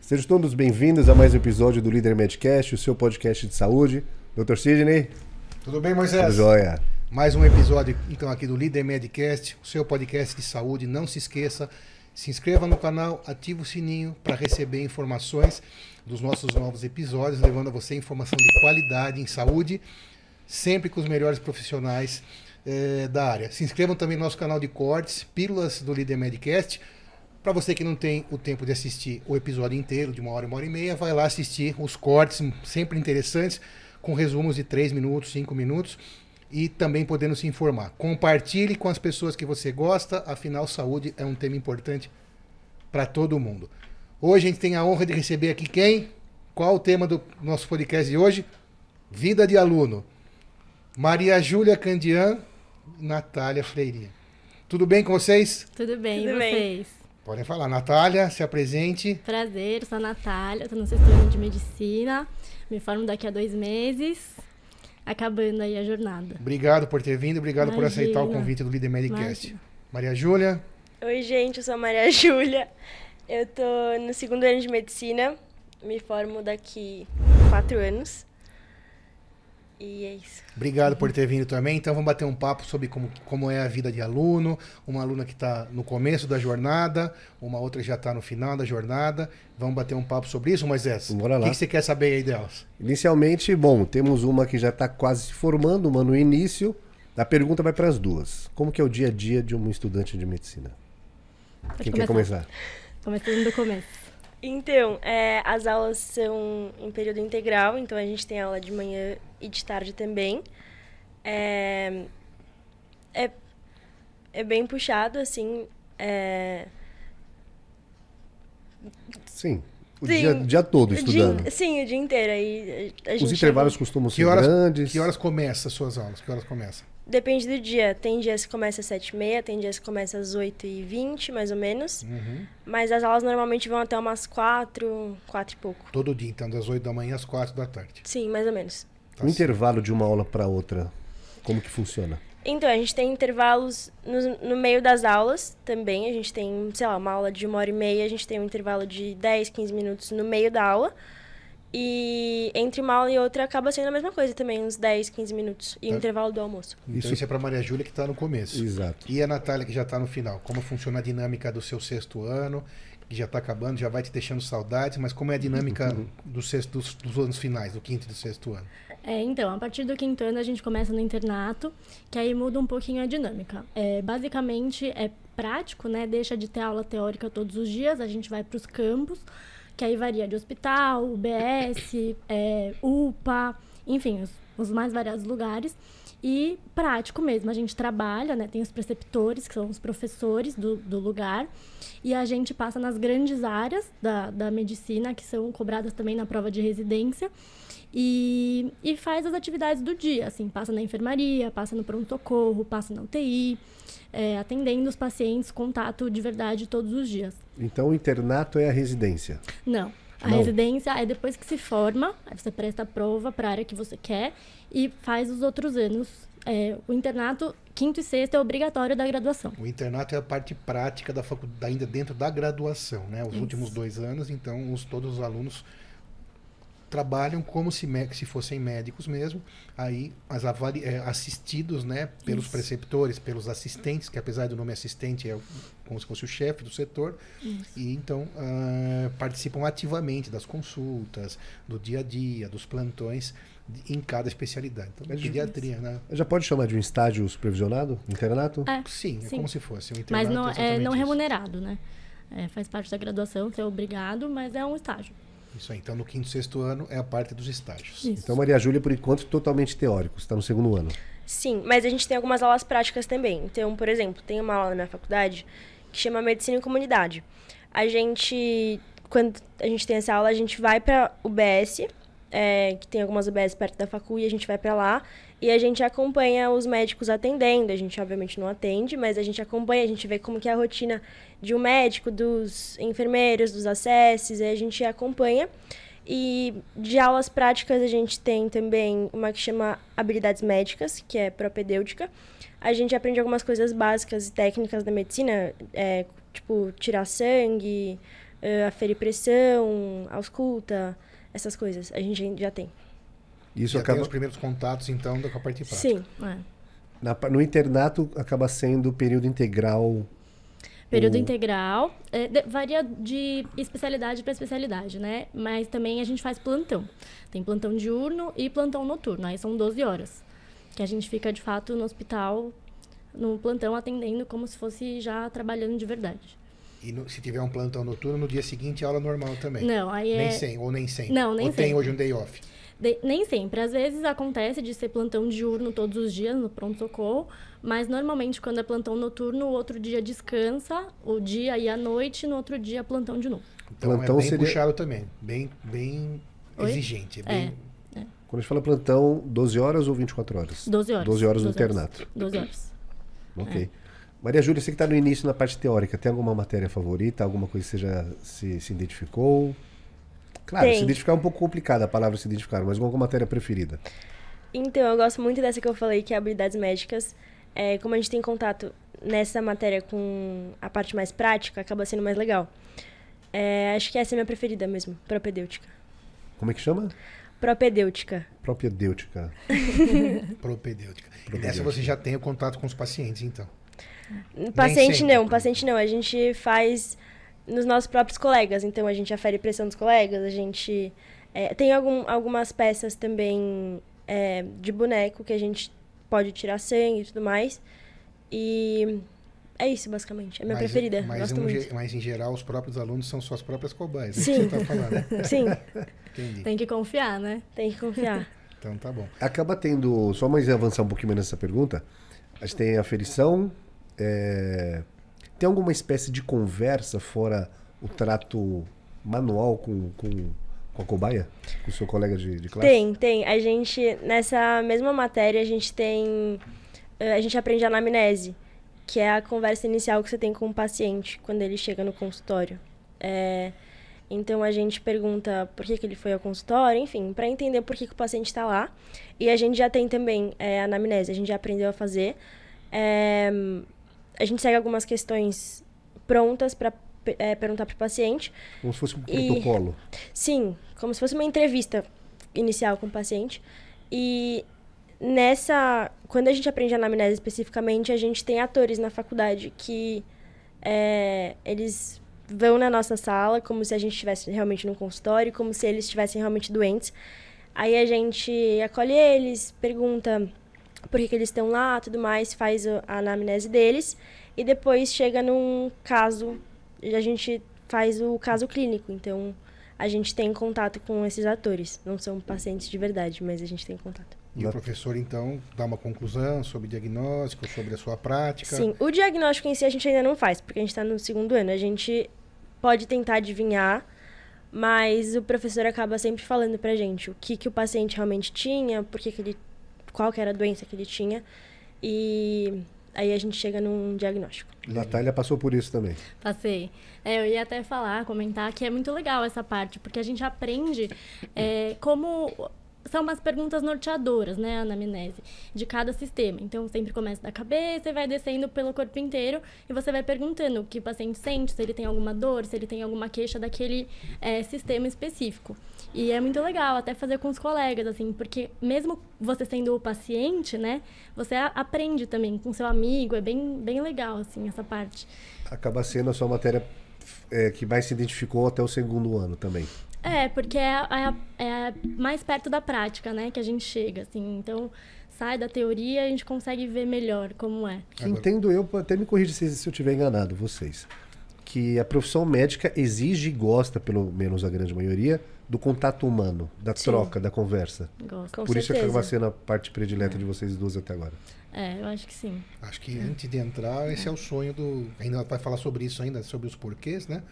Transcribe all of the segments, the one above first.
Sejam todos bem-vindos a mais um episódio do Líder Medcast, o seu podcast de saúde. Dr. Sidney. Tudo bem, Moisés? Tudo jóia. Mais um episódio, então, aqui do Líder Medcast, o seu podcast de saúde. Não se esqueça, se inscreva no canal, ative o sininho para receber informações dos nossos novos episódios, levando a você informação de qualidade em saúde, sempre com os melhores profissionais da área. Se inscrevam também no nosso canal de cortes, Pílulas do Líder Medcast. Para você que não tem o tempo de assistir o episódio inteiro, de 1 hora e meia, vai lá assistir os cortes, sempre interessantes, com resumos de 3 minutos, 5 minutos, e também podendo se informar. Compartilhe com as pessoas que você gosta, afinal, saúde é um tema importante para todo mundo. Hoje a gente tem a honra de receber aqui quem? Qual o tema do nosso podcast de hoje? Vida de aluno. Maria Júlia Candian, Natália Freirinha. Tudo bem com vocês? Tudo bem, Tudo e bem. vocês? Podem falar. Natália, se apresente. Prazer, sou a Natália, estou no sexto ano de medicina, me formo daqui a 2 meses, acabando aí a jornada. Obrigado por ter vindo, obrigado por aceitar o Imagina. convite do Líder Medcast. Imagina. Maria Júlia. Oi, gente, eu sou a Maria Júlia. Eu tô no 2º ano de medicina, me formo daqui 4 anos. E é isso. Obrigado por ter vindo também. Então vamos bater um papo sobre como é a vida de aluno, uma aluna que está no começo da jornada, uma outra que já está no final da jornada. Vamos bater um papo sobre isso, Moisés? Bora lá. O que você quer saber aí delas? Inicialmente, temos uma que já está quase se formando, uma no início. A pergunta vai para as duas. Como que é o dia a dia de um estudante de medicina? Quem quer começar? Começando do começo. Então, as aulas são em período integral, então a gente tem aula de manhã e de tarde também. É bem puxado, assim. Sim, o Sim, dia todo estudando. Sim, o dia inteiro. Aí a gente Os intervalos chega- costumam Que ser horas, grandes. que horas começam as suas aulas? Que horas começam? Depende do dia. Tem dias que começa às 7h30, tem dias que começa às 8h20, mais ou menos. Mas as aulas normalmente vão até umas 4 e pouco. Todo dia, então, das 8 da manhã às 4 da tarde. Sim, mais ou menos. Tá O certo. intervalo de uma aula para outra, como que funciona? Então, a gente tem intervalos no meio das aulas também. A gente tem, sei lá, uma aula de 1h30, a gente tem um intervalo de 10, 15 minutos no meio da aula. E entre uma aula e outra acaba sendo a mesma coisa também, uns 10, 15 minutos. E o intervalo do almoço. Então isso é para Maria Júlia que está no começo. Exato. E a Natália que já está no final. Como funciona a dinâmica do seu 6º ano, que já está acabando, já vai te deixando saudades, mas como é a dinâmica dos anos finais, do 5º e do 6º ano? Então, a partir do 5º ano a gente começa no internato, que aí muda um pouquinho a dinâmica. Basicamente é prático, né? Deixa de ter aula teórica todos os dias, a gente vai para os campos, que aí varia de hospital, UBS, UPA, enfim, os mais variados lugares. E prático mesmo, a gente trabalha, né? Tem os preceptores, que são os professores do lugar, e a gente passa nas grandes áreas da medicina, que são cobradas também na prova de residência, e faz as atividades do dia, assim, passa na enfermaria, passa no pronto-socorro, passa na UTI, atendendo os pacientes, contato de verdade todos os dias. Então o internato é a residência. Não. A Não. residência é depois que se forma, aí você presta a prova para a área que você quer e faz os outros anos. O internato, 5º e 6º, é obrigatório da graduação. O internato é a parte prática da faculdade, ainda dentro da graduação, né? Os últimos 2 anos, então, todos os alunos trabalham como se fossem médicos mesmo, aí assistidos, né, pelos Isso. preceptores, pelos assistentes, que apesar do nome assistente é como se fosse o chefe do setor, e então participam ativamente das consultas, do dia a dia, dos plantões em cada especialidade. Então, pediatria, né? Já pode chamar de um estágio supervisionado, internato? Sim, é Sim. como se fosse um Mas internato. não, exatamente não isso. remunerado, né? Faz parte da graduação, você é obrigado, mas é um estágio. Isso aí. Então, no 5º e 6º ano é a parte dos estágios. Isso. Então Maria Júlia, por enquanto, totalmente teórico. Você está no 2º ano. Sim, mas a gente tem algumas aulas práticas também. Então, por exemplo, tem uma aula na minha faculdade que chama Medicina em Comunidade. Quando a gente tem essa aula, a gente vai para UBS, que tem algumas UBS perto da facu, e a gente vai para lá. E a gente acompanha os médicos atendendo. A gente, obviamente, não atende, mas a gente acompanha, a gente vê como que é a rotina de um médico, dos enfermeiros, dos acesses, e a gente acompanha. E de aulas práticas a gente tem também uma que chama Habilidades Médicas, que é propedêutica. A gente aprende algumas coisas básicas e técnicas da medicina, tipo tirar sangue, aferir pressão, ausculta, essas coisas. A gente já tem. Isso Já acaba... tem os primeiros contatos, então, com a parte prática. Sim. No internato acaba sendo período integral. Período integral, varia de especialidade para especialidade, né? Mas também a gente faz plantão. Tem plantão diurno e plantão noturno, aí são 12 horas. Que a gente fica, de fato, no hospital, no plantão, atendendo como se fosse já trabalhando de verdade. E se tiver um plantão noturno, no dia seguinte aula normal também? Não, aí nem sempre? Não, nem ou tem sempre. hoje um day off? Nem sempre. Às vezes acontece de ser plantão diurno todos os dias no pronto-socorro, mas normalmente quando é plantão noturno, o outro dia descansa, o dia e a noite, no outro dia plantão de novo. Então Plantão é bem seria- puxado também, bem Oi? exigente. Bem... Quando a gente fala plantão, 12 horas ou 24 horas? 12 horas. 12 horas no 12 horas. internato. 12 horas. Ok. Maria Júlia, você que está no início na parte teórica, tem alguma matéria favorita? Alguma coisa que você já se identificou? Claro, Tem. se identificar é um pouco complicada a palavra se identificar, mas alguma matéria preferida? Então, eu gosto muito dessa que eu falei, que é habilidades médicas. Como a gente tem contato nessa matéria com a parte mais prática, acaba sendo mais legal. Acho que essa é a minha preferida mesmo, propedêutica. Como é que chama? Propedêutica. Propedêutica. Propedêutica. E nessa você já tem o contato com os pacientes, então. Paciente sempre. não, paciente não. A gente faz nos nossos próprios colegas. Então, a gente afere pressão dos colegas, a gente... tem algumas peças também de boneco que a gente pode tirar sangue e tudo mais. E é isso, basicamente. É a minha preferida. Gosto muito. Mas, em geral, os próprios alunos são suas próprias cobaias. É Sim. isso que você está falando. Sim, Entendi. Tem que confiar, né? tem que confiar. Então, tá bom. Acaba tendo, só mais avançar um pouquinho mais nessa pergunta, a gente tem a aferição, tem alguma espécie de conversa fora o trato manual com a cobaia? Com o seu colega de classe? Tem. A gente, nessa mesma matéria, a gente aprende a anamnese, que é a conversa inicial que você tem com o paciente quando ele chega no consultório. Então, a gente pergunta por que ele foi ao consultório, enfim, para entender por que o paciente está lá. E a gente já tem também a anamnese, a gente já aprendeu a fazer. A gente segue algumas questões prontas para perguntar para o paciente. Como se fosse um protocolo. Sim, como se fosse uma entrevista inicial com o paciente. E quando a gente aprende anamnese especificamente, a gente tem atores na faculdade que eles vão na nossa sala como se a gente estivesse realmente no consultório, como se eles estivessem realmente doentes. Aí a gente acolhe eles, pergunta por que eles estão lá, tudo mais, faz a anamnese deles e depois chega num caso, a gente faz o caso clínico. Então, a gente tem contato com esses atores. Não são pacientes de verdade, mas a gente tem contato. E o professor, então, dá uma conclusão sobre diagnóstico, sobre a sua prática? Sim, o diagnóstico em si a gente ainda não faz, porque a gente está no segundo ano. A gente pode tentar adivinhar, mas o professor acaba sempre falando pra gente o que o paciente realmente tinha, qual que era a doença que ele tinha, e aí a gente chega num diagnóstico. Natália passou por isso também. Passei. Eu ia até comentar que é muito legal essa parte, porque a gente aprende como... São umas perguntas norteadoras, né, a anamnese, de cada sistema. Então, sempre começa da cabeça e vai descendo pelo corpo inteiro e você vai perguntando o que o paciente sente, se ele tem alguma dor, se ele tem alguma queixa daquele sistema específico. E é muito legal até fazer com os colegas, assim, porque mesmo você sendo o paciente, né, você aprende também com seu amigo, é bem, bem legal, assim, essa parte. Acaba sendo a sua matéria que mais se identificou até o segundo ano também. Porque é mais perto da prática, né, que a gente chega, assim. Então, sai da teoria e a gente consegue ver melhor como é. Que entendo eu, até me corrija se eu estiver enganado, vocês, que a profissão médica exige e gosta, pelo menos a grande maioria, do contato humano, da troca, da conversa. Gosto. Com Por isso certeza. acaba sendo a parte predileta de vocês duas até agora. Eu acho que sim. Acho que antes de entrar, esse é o sonho do... Ainda vai falar sobre isso ainda, sobre os porquês, né?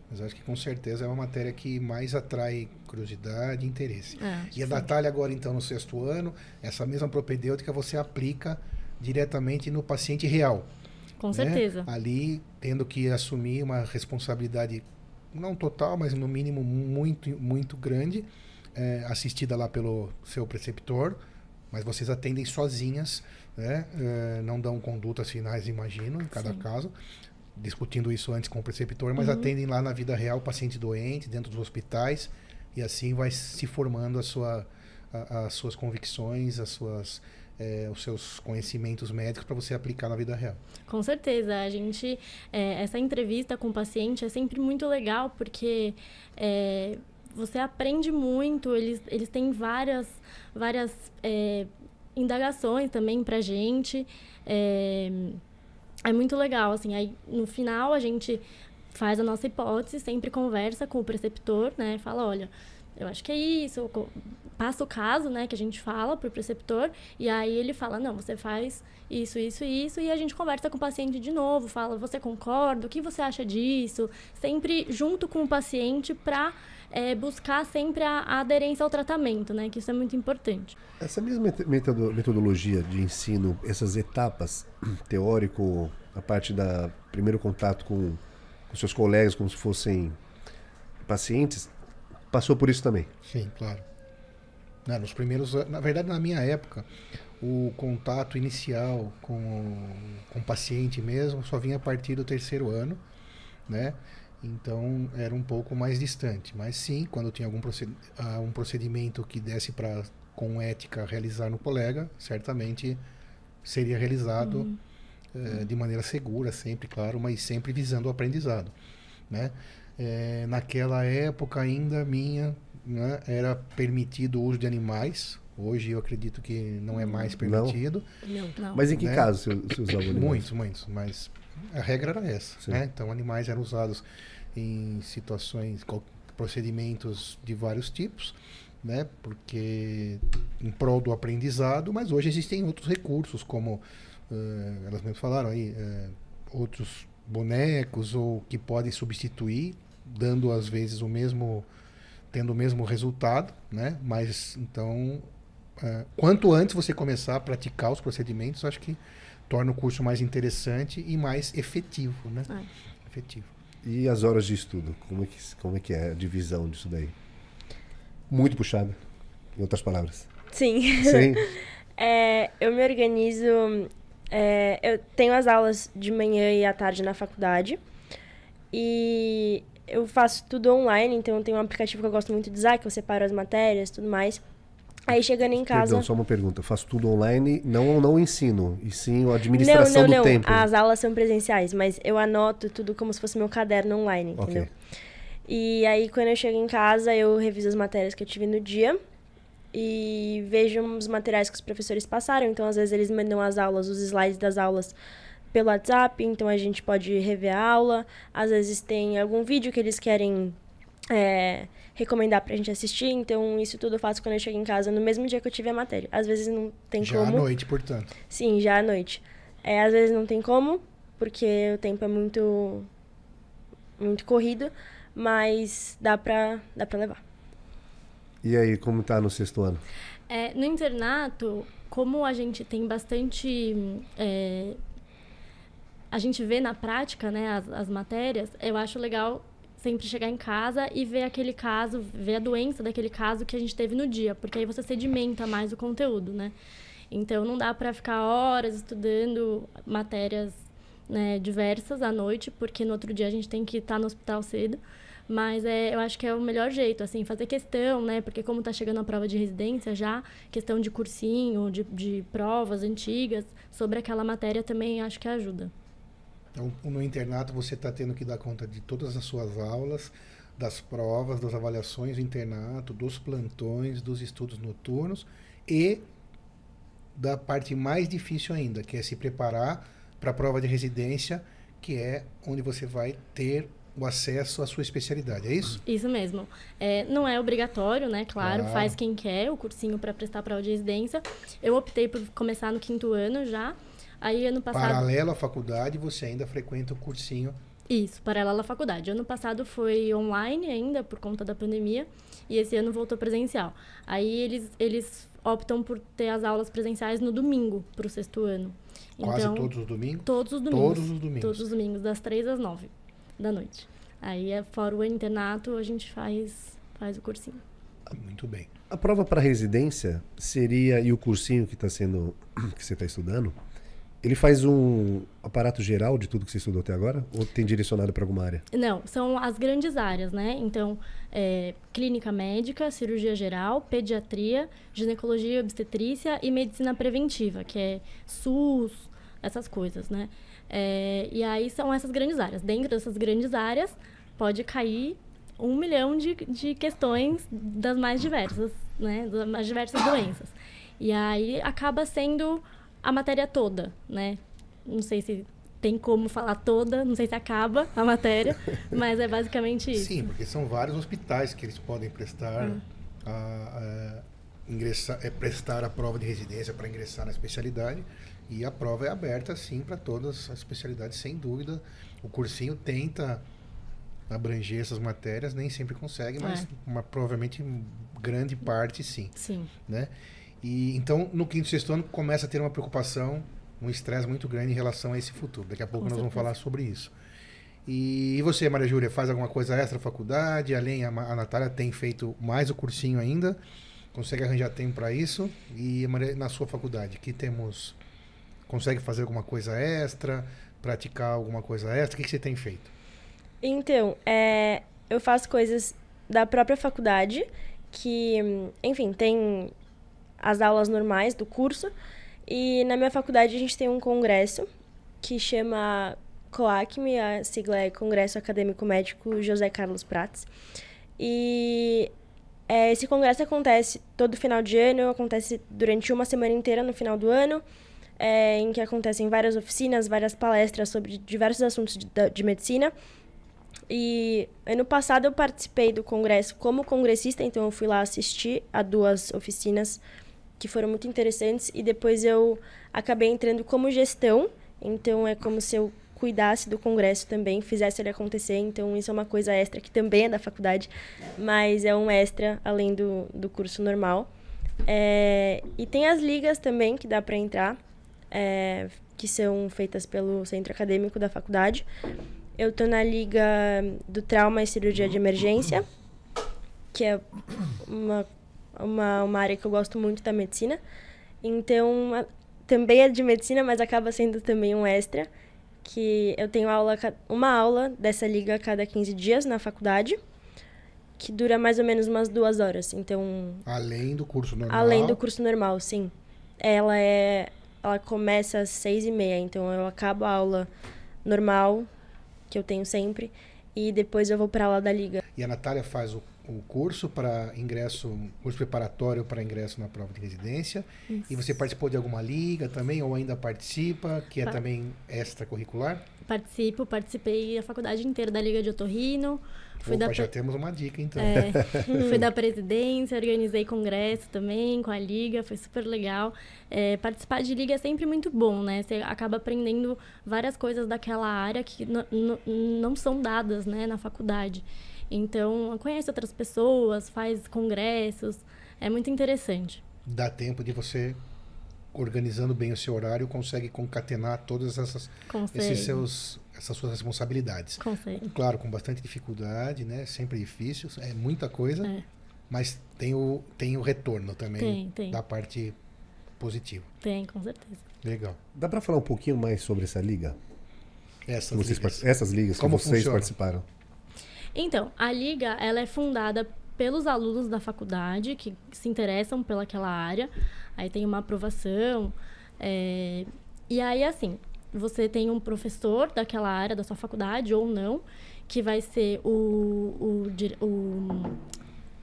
Mas acho que com certeza é uma matéria que mais atrai curiosidade e interesse. E a Natália agora, então, no 6º ano, essa mesma propedêutica você aplica diretamente no paciente real. Com certeza. Ali, tendo que assumir uma responsabilidade, não total, mas no mínimo muito, muito grande, assistida lá pelo seu preceptor, mas vocês atendem sozinhas, né? Não dão condutas finais, imagino, em cada caso. discutindo isso antes com o preceptor, mas atendem lá na vida real paciente doente, dentro dos hospitais, e assim vai se formando as suas convicções, os seus conhecimentos médicos para você aplicar na vida real. Com certeza. Essa entrevista com o paciente é sempre muito legal, porque você aprende muito, eles têm várias indagações também pra gente. É muito legal, assim. Aí, no final, a gente faz a nossa hipótese, sempre conversa com o preceptor, né? Fala, olha, eu acho que é isso. Passa o caso, né, que a gente fala pro preceptor, e aí ele fala, não, você faz isso, isso e isso, e a gente conversa com o paciente de novo, fala, você concorda? O que você acha disso? Sempre junto com o paciente para buscar sempre a aderência ao tratamento, né, que isso é muito importante. Essa mesma metodologia de ensino, essas etapas, teórico, a parte da primeiro contato com seus colegas, como se fossem pacientes, passou por isso também? Sim, claro. Nos primeiros anos, na verdade, na minha época, o contato inicial com o paciente mesmo só vinha a partir do 3º ano, né? Então era um pouco mais distante. Mas sim, quando tinha um procedimento que desse para, com ética, realizar no colega, certamente seria realizado de maneira segura, sempre, claro, mas sempre visando o aprendizado, né? Naquela época ainda né, era permitido o uso de animais. Hoje eu acredito que não é mais permitido. Não. Mas em que caso se usava animais? Muitos. Mas a regra era essa. Né? Então animais eram usados em situações, procedimentos de vários tipos, né? Porque em prol do aprendizado, mas hoje existem outros recursos, como elas mesmo falaram aí, outros bonecos ou que podem substituir, dando às vezes tendo o mesmo resultado, né? Mas então, quanto antes você começar a praticar os procedimentos, acho que torna o curso mais interessante e mais efetivo, né? Efetivo. E as horas de estudo? Como é que é a divisão disso daí? Muito puxada, em outras palavras. Sim. Sim. Eu me organizo... eu tenho as aulas de manhã e à tarde na faculdade. E eu faço tudo online, então eu tenho um aplicativo que eu gosto muito de usar, que eu separo as matérias e tudo mais. Aí chegando em casa... Perdão, só uma pergunta. Eu faço tudo online, não o ensino, e sim a administração do tempo. As aulas são presenciais, mas eu anoto tudo como se fosse meu caderno online, entendeu? Okay. E aí, quando eu chego em casa, eu reviso as matérias que eu tive no dia e vejo os materiais que os professores passaram. Então, às vezes, eles mandam as aulas, os slides das aulas pelo WhatsApp, então a gente pode rever a aula. Às vezes, tem algum vídeo que eles querem recomendar pra gente assistir. Então, isso tudo eu faço quando eu chego em casa, no mesmo dia que eu tive a matéria. Às vezes, não tem como... Já à noite, portanto. Sim, já à noite. Às vezes, não tem como, porque o tempo é muito, muito corrido. Mas dá pra levar. E aí, como tá no 6º ano? No internato, como a gente tem bastante... a gente vê na prática, né, as matérias, eu acho legal sempre chegar em casa e ver aquele caso, ver a doença daquele caso que a gente teve no dia, porque aí você sedimenta mais o conteúdo, né? Então, não dá pra ficar horas estudando matérias, né, diversas à noite, porque no outro dia a gente tem que estar no hospital cedo. Mas eu acho que é o melhor jeito, assim, fazer questão, né? Porque como tá chegando a prova de residência já, questão de cursinho, de provas antigas, sobre aquela matéria também acho que ajuda. Então, no internato você está tendo que dar conta de todas as suas aulas, das provas, das avaliações do internato, dos plantões, dos estudos noturnos e da parte mais difícil ainda, que é se preparar para a prova de residência, que é onde você vai ter o acesso à sua especialidade, é isso? Isso mesmo. Não é obrigatório, né? Claro, faz quem quer o cursinho para prestar a prova de residência. Eu optei por começar no 5º ano já. Aí, ano passado... Paralelo à faculdade, você ainda frequenta o cursinho? Isso, paralelo à faculdade. Ano passado foi online ainda, por conta da pandemia, e esse ano voltou presencial. Aí, eles optam por ter as aulas presenciais no domingo, para o 6º ano. Quase então, todos os domingos? Todos os domingos. Todos os domingos. Todos os domingos, das 3 às 9 da noite. Aí, fora o internato, a gente faz o cursinho. Muito bem. A prova para residência seria, e o cursinho que você está estudando, Ele faz um aparato geral de tudo que você estudou até agora? Ou tem direcionado para alguma área? Não, são as grandes áreas, né? Então, clínica médica, cirurgia geral, pediatria, ginecologia e obstetrícia e medicina preventiva, que é SUS, essas coisas, né? E aí são essas grandes áreas. Dentro dessas grandes áreas, pode cair 1 milhão de questões das mais diversas, né? Das mais diversas doenças. E aí acaba sendo a matéria toda, né? Não sei se tem como falar toda, não sei se acaba a matéria, mas é basicamente isso. Sim, porque são vários hospitais que eles podem prestar prestar a prova de residência para ingressar na especialidade, e a prova é aberta sim para todas as especialidades, sem dúvida. O cursinho tenta abranger essas matérias, nem sempre consegue, mas provavelmente grande parte sim. Sim. Né? E então no quinto e sexto ano começa a ter uma preocupação, um estresse muito grande em relação a esse futuro. Daqui a pouco nós vamos falar sobre isso. E você, Maria Júlia, faz alguma coisa extra faculdade? Além, a Natália tem feito mais o cursinho ainda, consegue arranjar tempo para isso? E na sua faculdade, que temos? Consegue fazer alguma coisa extra? Praticar alguma coisa extra? O que você tem feito? Então, eu faço coisas da própria faculdade, que, enfim, tem as aulas normais do curso. E na minha faculdade a gente tem um congresso que chama COACME, a sigla é Congresso Acadêmico Médico José Carlos Prates. E esse congresso acontece todo final de ano, acontece durante uma semana inteira no final do ano, em que acontecem várias oficinas, várias palestras sobre diversos assuntos de medicina. E ano passado eu participei do congresso como congressista, então eu fui lá assistir a 2 oficinas que foram muito interessantes, e depois eu acabei entrando como gestão, então é como se eu cuidasse do congresso também, fizesse ele acontecer, então isso é uma coisa extra, que também é da faculdade, mas é um extra além do curso normal. E tem as ligas também que dá para entrar, que são feitas pelo centro acadêmico da faculdade. Eu tô na liga do trauma e cirurgia de emergência, que é uma área que eu gosto muito da medicina. Então, também é de medicina, mas acaba sendo também um extra, que eu tenho uma aula dessa liga a cada 15 dias na faculdade, que dura mais ou menos umas 2 horas. Então, além do curso normal? Além do curso normal, sim. Ela começa às 6h30, então eu acabo a aula normal, que eu tenho sempre, e depois eu vou para a aula da liga. E a Natália faz o curso para ingresso, curso preparatório para ingresso na prova de residência. Isso. E você participou de alguma liga também, ou ainda participa, que é também extracurricular? Participei a faculdade inteira da Liga de Otorrino. Já temos uma dica, então. Fui da presidência, organizei congresso também com a Liga, foi super legal. Participar de Liga é sempre muito bom, né? Você acaba aprendendo várias coisas daquela área que não são dadas, né, na faculdade. Então, conhece outras pessoas, faz congressos, é muito interessante. Dá tempo de você, organizando bem o seu horário, consegue concatenar todas essas suas responsabilidades. Consegue. Claro, com bastante dificuldade, né? Sempre difícil, é muita coisa, mas tem o retorno também da parte positiva. Tem, com certeza. Legal. Dá para falar um pouquinho mais sobre essa liga? Essas ligas Como que vocês funciona? participaram? Então, a Liga, ela é fundada pelos alunos da faculdade que se interessam pelaquela área. Aí tem uma aprovação. E aí, assim, você tem um professor daquela área da sua faculdade, ou não, que vai ser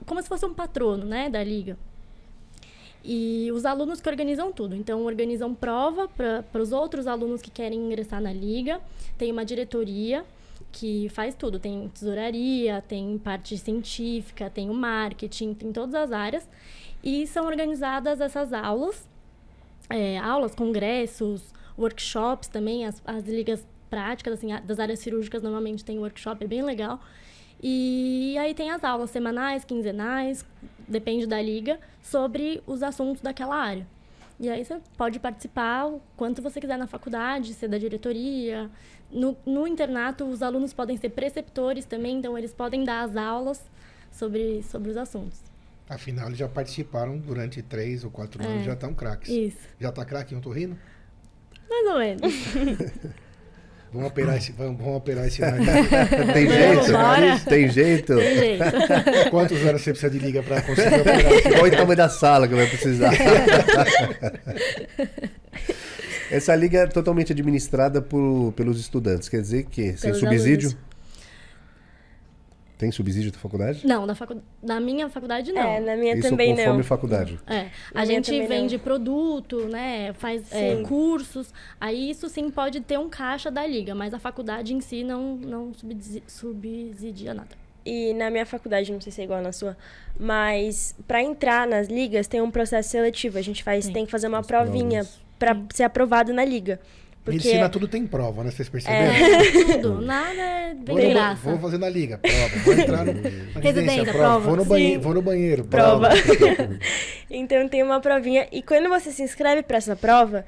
como se fosse um patrono, né, da Liga. E os alunos que organizam tudo. Então, organizam prova para os outros alunos que querem ingressar na Liga. Tem uma diretoria que faz tudo. Tem tesouraria, tem parte científica, tem o marketing, tem todas as áreas. E são organizadas essas aulas, congressos, workshops também, as ligas práticas, assim, das áreas cirúrgicas normalmente tem workshop, é bem legal. E aí tem as aulas semanais, quinzenais, depende da liga, sobre os assuntos daquela área. E aí você pode participar o quanto você quiser na faculdade, ser da diretoria. No internato, os alunos podem ser preceptores também, então eles podem dar as aulas sobre os assuntos. Afinal, eles já participaram durante 3 ou 4 anos, já estão craques. Isso. Já está craque em otorrino? Mais ou menos. Vamos operar esse nariz. Tem jeito? bora. Tem jeito? Tem jeito. Quantos anos você precisa de liga para conseguir operar esse Qual é o tamanho da sala que vai precisar? Essa liga é totalmente administrada pelos estudantes. Quer dizer que sem Pelos subsídio? alunos. Tem subsídio da faculdade? Não, na minha faculdade não. Na minha Isso também conforme não. faculdade. É, Na a minha gente também vende não. produto, né? Faz Sim. cursos. Aí isso sim pode ter um caixa da liga, mas a faculdade em si não subsidia nada. E na minha faculdade, não sei se é igual na sua, mas para entrar nas ligas tem um processo seletivo. A gente tem que fazer uma As provinha provas. para ser aprovado na liga. Porque Medicina tudo tem prova, né? Vocês perceberam? Tudo, nada é bem Vou, graça. vou fazer na liga, prova. Vou entrar na residência, prova. prova. Vou no, vou no banheiro, prova. Então tem uma provinha. E quando você se inscreve para essa prova,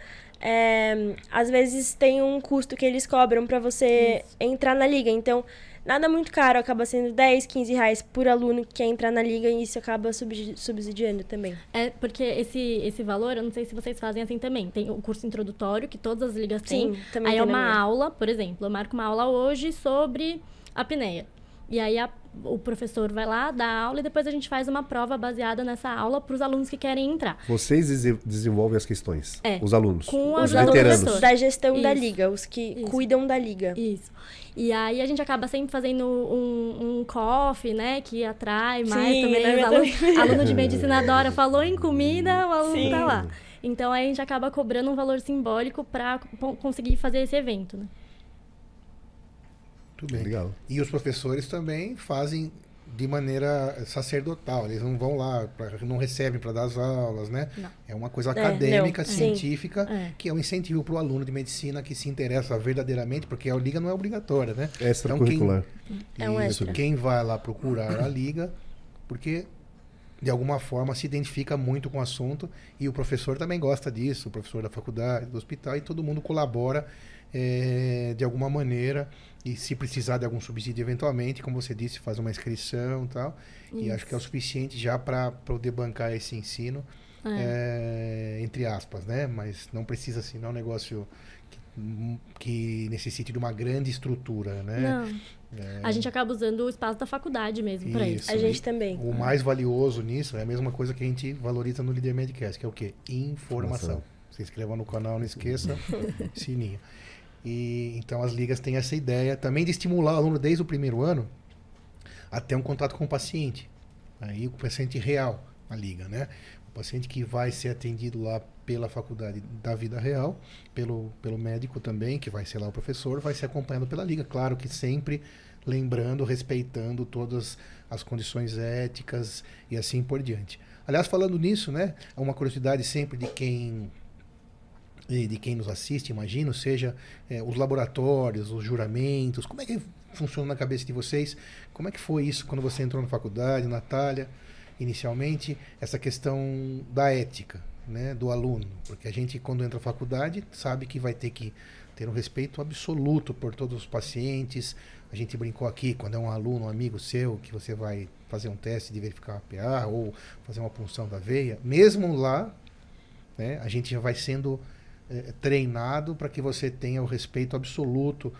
às vezes tem um custo que eles cobram para você entrar na liga. Então, nada muito caro, acaba sendo 10, 15 reais por aluno que quer entrar na liga e isso acaba subsidiando também. É, porque esse valor, eu não sei se vocês fazem assim também. Tem o curso introdutório, que todas as ligas têm. Sim, também Aí tem é na uma minha. aula, por exemplo, eu marco uma aula hoje sobre apneia. E aí o professor vai lá, dá a aula e depois a gente faz uma prova baseada nessa aula para os alunos que querem entrar. Vocês desenvolvem as questões, É. os alunos, Com os os veteranos. alunos. Da gestão da Isso. liga, os que Isso. cuidam da liga. Isso. E aí a gente acaba sempre fazendo um coffee, né? Que atrai mais Sim, também na os minha alunos. também. Aluno de medicina adora, falou em comida, o aluno Sim. tá lá. Então aí a gente acaba cobrando um valor simbólico para conseguir fazer esse evento, né? Tudo bem. Legal. E os professores também fazem de maneira sacerdotal. Eles não vão lá, não recebem para dar as aulas, né? Não. É uma coisa acadêmica, não, sim. científica, É. que é um incentivo para o aluno de medicina que se interessa verdadeiramente, porque a liga não é obrigatória, né? Extracurricular. É um Isso, extra. quem vai lá procurar a liga, porque de alguma forma se identifica muito com o assunto e o professor também gosta disso, o professor da faculdade, do hospital, e todo mundo colabora de alguma maneira, e se precisar de algum subsídio eventualmente, como você disse, faz uma inscrição e tal, e acho que é o suficiente já para poder bancar esse ensino, entre aspas, né? Mas não precisa assim, não é um negócio que necessite de uma grande estrutura, né? Não. A gente acaba usando o espaço da faculdade mesmo para isso. A gente também. O mais valioso nisso é a mesma coisa que a gente valoriza no Líder Medcast, que é o quê? Informação. Se inscreva no canal, não esqueça, sininho. E então as ligas têm essa ideia também de estimular o aluno desde o primeiro ano a ter um contato com o paciente. Aí o paciente real, a liga, né? O paciente que vai ser atendido lá pela faculdade da vida real, pelo médico também, que vai ser lá o professor, vai ser acompanhado pela liga. Claro que sempre lembrando, respeitando todas as condições éticas e assim por diante. Aliás, falando nisso, né? É uma curiosidade sempre de quem nos assiste, imagino, seja os laboratórios, os juramentos. Como é que funciona na cabeça de vocês? Como é que foi isso quando você entrou na faculdade, Natália, inicialmente, essa questão da ética, né, do aluno? Porque a gente, quando entra na faculdade, sabe que vai ter que ter um respeito absoluto por todos os pacientes. A gente brincou aqui, quando é um aluno, um amigo seu, que você vai fazer um teste de verificar a PA ou fazer uma punção da veia, mesmo lá, né, a gente já vai sendo treinado para que você tenha o respeito absoluto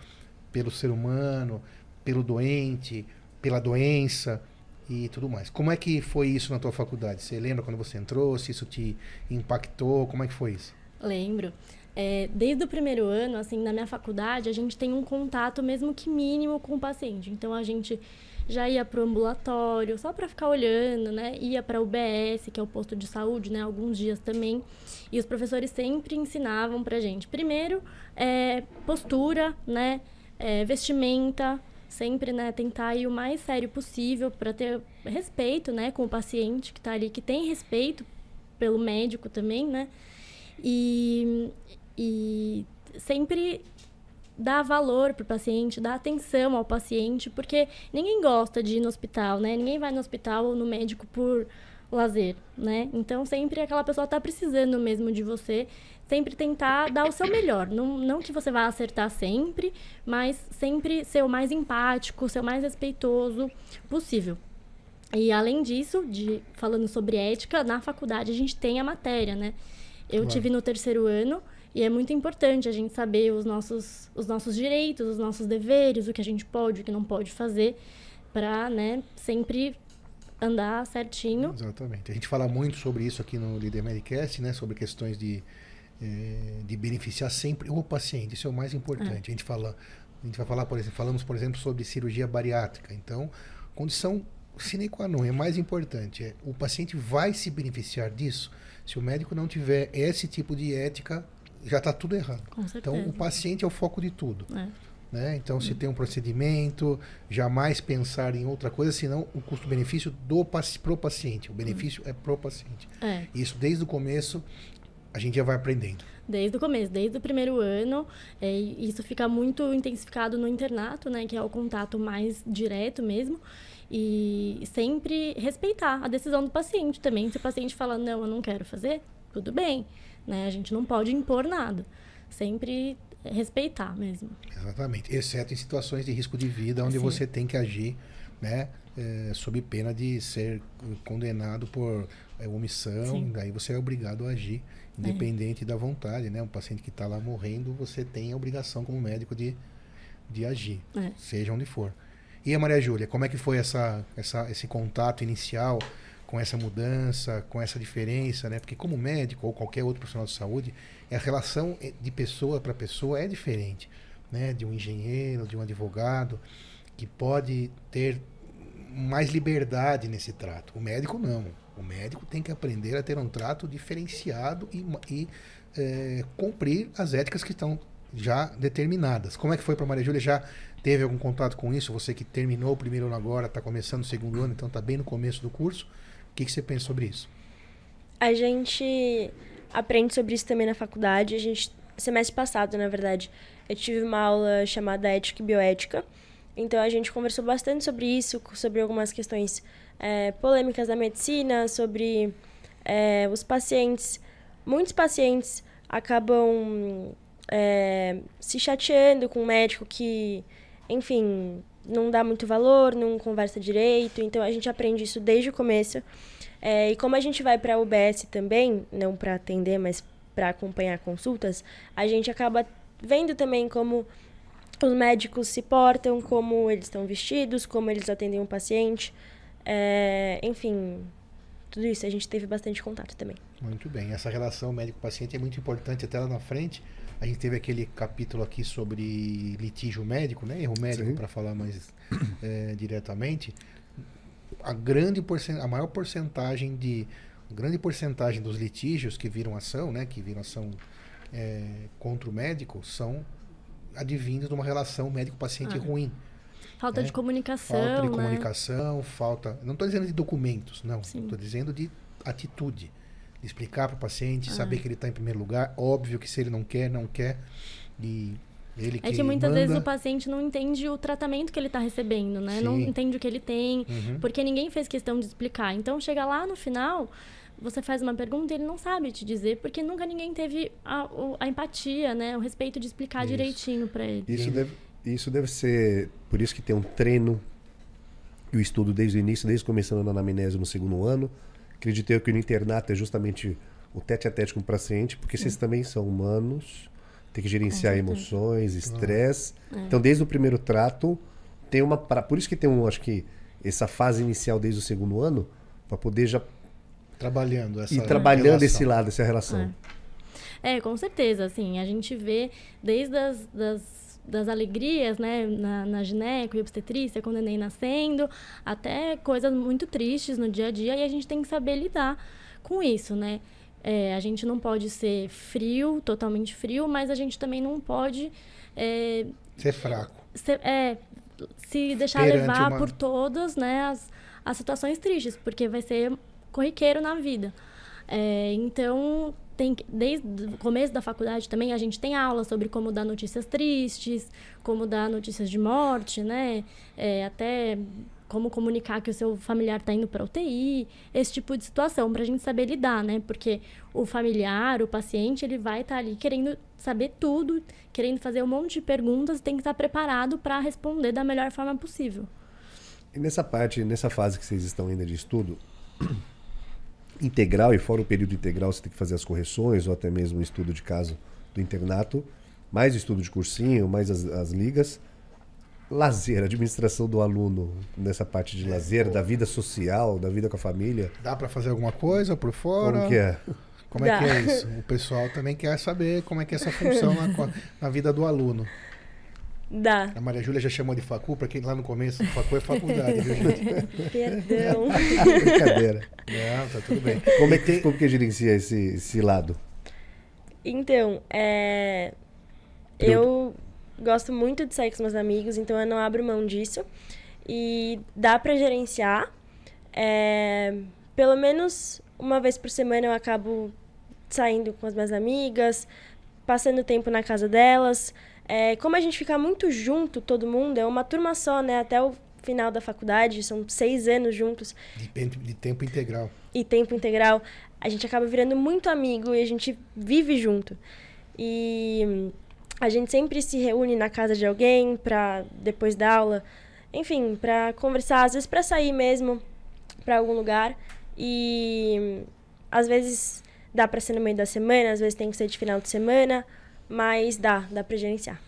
pelo ser humano, pelo doente, pela doença e tudo mais. Como é que foi isso na tua faculdade? Você lembra quando você entrou? Se isso te impactou? Como é que foi isso? Lembro. Desde o primeiro ano, assim, na minha faculdade, a gente tem um contato mesmo que mínimo com o paciente. Então, a gente já ia para o ambulatório, só para ficar olhando, né? Ia para o UBS, que é o posto de saúde, né? Alguns dias também. E os professores sempre ensinavam pra gente. Primeiro, postura, né? Vestimenta. Sempre, né? Tentar ir o mais sério possível para ter respeito, né? Com o paciente que tá ali, que tem respeito pelo médico também, né? E sempre dar valor pro paciente, dar atenção ao paciente, porque ninguém gosta de ir no hospital, né? Ninguém vai no hospital ou no médico por lazer, né? Então, sempre aquela pessoa tá precisando mesmo de você, sempre tentar dar o seu melhor. Não que você vá acertar sempre, mas sempre ser o mais empático, ser o mais respeitoso possível. E, além disso, falando sobre ética, na faculdade a gente tem a matéria, né? Eu tive no terceiro ano, E é muito importante a gente saber os nossos direitos, os nossos deveres, o que a gente pode, o que não pode fazer, para, né, sempre andar certinho. Exatamente. A gente fala muito sobre isso aqui no Líder Medicast, né? Sobre questões de beneficiar sempre o paciente. Isso é o mais importante. A gente vai falar, falamos, por exemplo, sobre cirurgia bariátrica. Então, condição sine qua non, é mais importante. O paciente vai se beneficiar disso. Se o médico não tiver esse tipo de ética, já está tudo errado. Com certeza. Então, o paciente é o foco de tudo. Né? Então, se tem um procedimento, jamais pensar em outra coisa, senão o custo-benefício pro paciente. O benefício é pro paciente. Isso, desde o começo, a gente já vai aprendendo. Desde o começo, desde o primeiro ano. Isso fica muito intensificado no internato, né? Que é o contato mais direto mesmo. E sempre respeitar a decisão do paciente também. Se o paciente fala, não, eu não quero fazer, tudo bem. Né? A gente não pode impor nada. Sempre respeitar mesmo. Exatamente. Exceto em situações de risco de vida, onde você tem que agir, né, sob pena de ser condenado por omissão. Daí você é obrigado a agir, independente da vontade. Né? Um paciente que está lá morrendo, você tem a obrigação como médico de agir, seja onde for. E a Maria Júlia, como é que foi esse contato inicial com essa mudança, com essa diferença, né? Porque como médico ou qualquer outro profissional de saúde, a relação de pessoa para pessoa é diferente, né? De um engenheiro, de um advogado, que pode ter mais liberdade nesse trato. O médico não. O médico tem que aprender a ter um trato diferenciado e cumprir as éticas que estão já determinadas. Como é que foi para Maria Júlia? Já teve algum contato com isso? Você que terminou o primeiro ano agora, está começando o segundo ano, então está bem no começo do curso. O que você pensa sobre isso? A gente aprende sobre isso também na faculdade. Semestre passado, na verdade, eu tive uma aula chamada Ética e Bioética. Então, a gente conversou bastante sobre isso, sobre algumas questões polêmicas da medicina, sobre os pacientes. Muitos pacientes acabam se chateando com um médico que, enfim, não dá muito valor, não conversa direito. Então, a gente aprende isso desde o começo. E como a gente vai para a UBS também, não para atender, mas para acompanhar consultas, a gente acaba vendo também como os médicos se portam, como eles estão vestidos, como eles atendem um paciente. Enfim, tudo isso a gente teve bastante contato também. Muito bem. Essa relação médico-paciente é muito importante. Até lá na frente, a gente teve aquele capítulo aqui sobre litígio médico, né? Erro médico, para falar mais diretamente. A maior porcentagem dos litígios que viram ação, né? Que viram ação contra o médico, são advindos de uma relação médico-paciente ruim. Falta de comunicação, falta de comunicação, não estou dizendo de documentos, não. Estou dizendo de atitude. De explicar para o paciente, saber que ele está em primeiro lugar. Óbvio que se ele não quer, não quer. E ele que muitas vezes o paciente não entende o tratamento que ele está recebendo, né? Não entende o que ele tem, porque ninguém fez questão de explicar. Então, chega lá no final, você faz uma pergunta e ele não sabe te dizer, porque nunca ninguém teve a empatia, né? O respeito de explicar direitinho para ele. Isso deve ser... Por isso que tem um treino e o estudo desde o início, desde começando na anamnese no segundo ano. Acredito eu que no internato é justamente o tete-a-tete com o paciente, porque vocês também são humanos, tem que gerenciar emoções, estresse. Então, desde o primeiro trato, tem uma... Por isso que tem acho que essa fase inicial desde o segundo ano, para poder já... Trabalhando esse lado, essa relação. Com certeza, assim, a gente vê desde das alegrias, né, na gineco e obstetrícia, quando o neném nascendo, até coisas muito tristes no dia a dia, e a gente tem que saber lidar com isso, né? A gente não pode ser frio, totalmente frio, mas a gente também não pode... ser fraco. Se deixar levar por todas, né, as situações tristes, porque vai ser corriqueiro na vida. Então... desde o começo da faculdade também a gente tem aula sobre como dar notícias tristes, como dar notícias de morte, né? Até como comunicar que o seu familiar está indo para UTI, esse tipo de situação, para a gente saber lidar, né? Porque o familiar, o paciente, ele vai estar ali querendo saber tudo, querendo fazer um monte de perguntas, tem que estar preparado para responder da melhor forma possível. E nessa fase que vocês estão ainda de estudo... integral, e fora o período integral você tem que fazer as correções ou até mesmo um estudo de caso do internato, mais o estudo de cursinho, mais as ligas. Lazer, administração do aluno nessa parte de lazer, da vida social, da vida com a família. Dá para fazer alguma coisa por fora? Como que é? Como é que é isso? O pessoal também quer saber como é que é essa função na vida do aluno. Dá. A Maria Júlia já chamou de facu, para quem lá no começo, facu é faculdade, viu, gente? Perdão. Brincadeira. Não, tá tudo bem. Como que gerencia esse lado? Então, eu gosto muito de sair com os meus amigos, então eu não abro mão disso. E dá pra gerenciar. Pelo menos uma vez por semana eu acabo saindo com as minhas amigas, passando tempo na casa delas. Como a gente fica muito junto, todo mundo, é uma turma só, né? Até o final da faculdade, são 6 anos juntos. De tempo integral. E tempo integral. A gente acaba virando muito amigo e a gente vive junto. E a gente sempre se reúne na casa de alguém pra depois da aula, enfim, pra conversar, às vezes pra sair mesmo pra algum lugar. E às vezes dá pra ser no meio da semana, às vezes tem que ser de final de semana, mas dá pra gerenciar.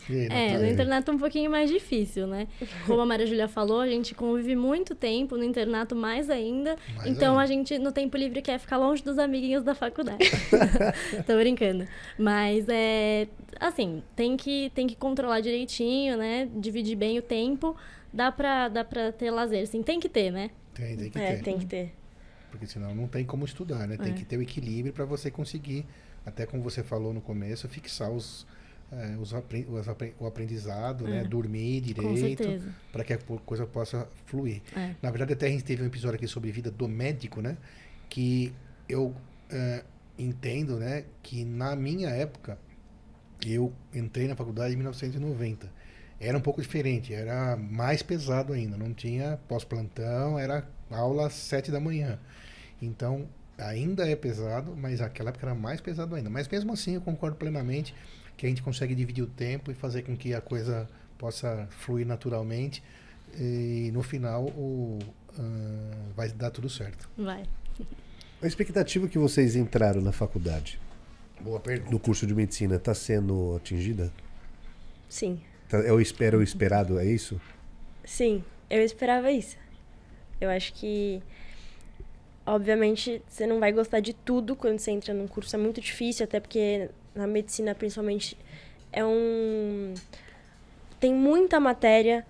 No internato é um pouquinho mais difícil, né? Como a Maria Júlia falou, a gente convive muito tempo no internato, mais ainda. A gente, no tempo livre, quer ficar longe dos amiguinhos da faculdade. Tô brincando. Mas, assim, tem que controlar direitinho, né? Dividir bem o tempo. Dá pra ter lazer, sim. Tem que ter, né? Tem que ter. Tem que ter. Porque senão não tem como estudar, né? Tem que ter o equilíbrio para você conseguir, até como você falou no começo, fixar o aprendizado, né? Dormir direito, para que a coisa possa fluir. Na verdade, até a gente teve um episódio aqui sobre vida do médico, né? Que eu entendo, né? Que na minha época, eu entrei na faculdade em 1990. Era um pouco diferente, era mais pesado ainda. Não tinha pós-plantão, era aula às 7 da manhã. Então, ainda é pesado, mas naquela época era mais pesado ainda. Mas mesmo assim, eu concordo plenamente que a gente consegue dividir o tempo e fazer com que a coisa possa fluir naturalmente. E no final, vai dar tudo certo. Vai. A expectativa que vocês entraram na faculdade, boa pergunta, no curso de medicina, está sendo atingida? Sim. É o esperado, é isso? Sim, eu esperava isso. Eu acho que, obviamente, você não vai gostar de tudo quando você entra num curso. É muito difícil, até porque na medicina, principalmente, tem muita matéria,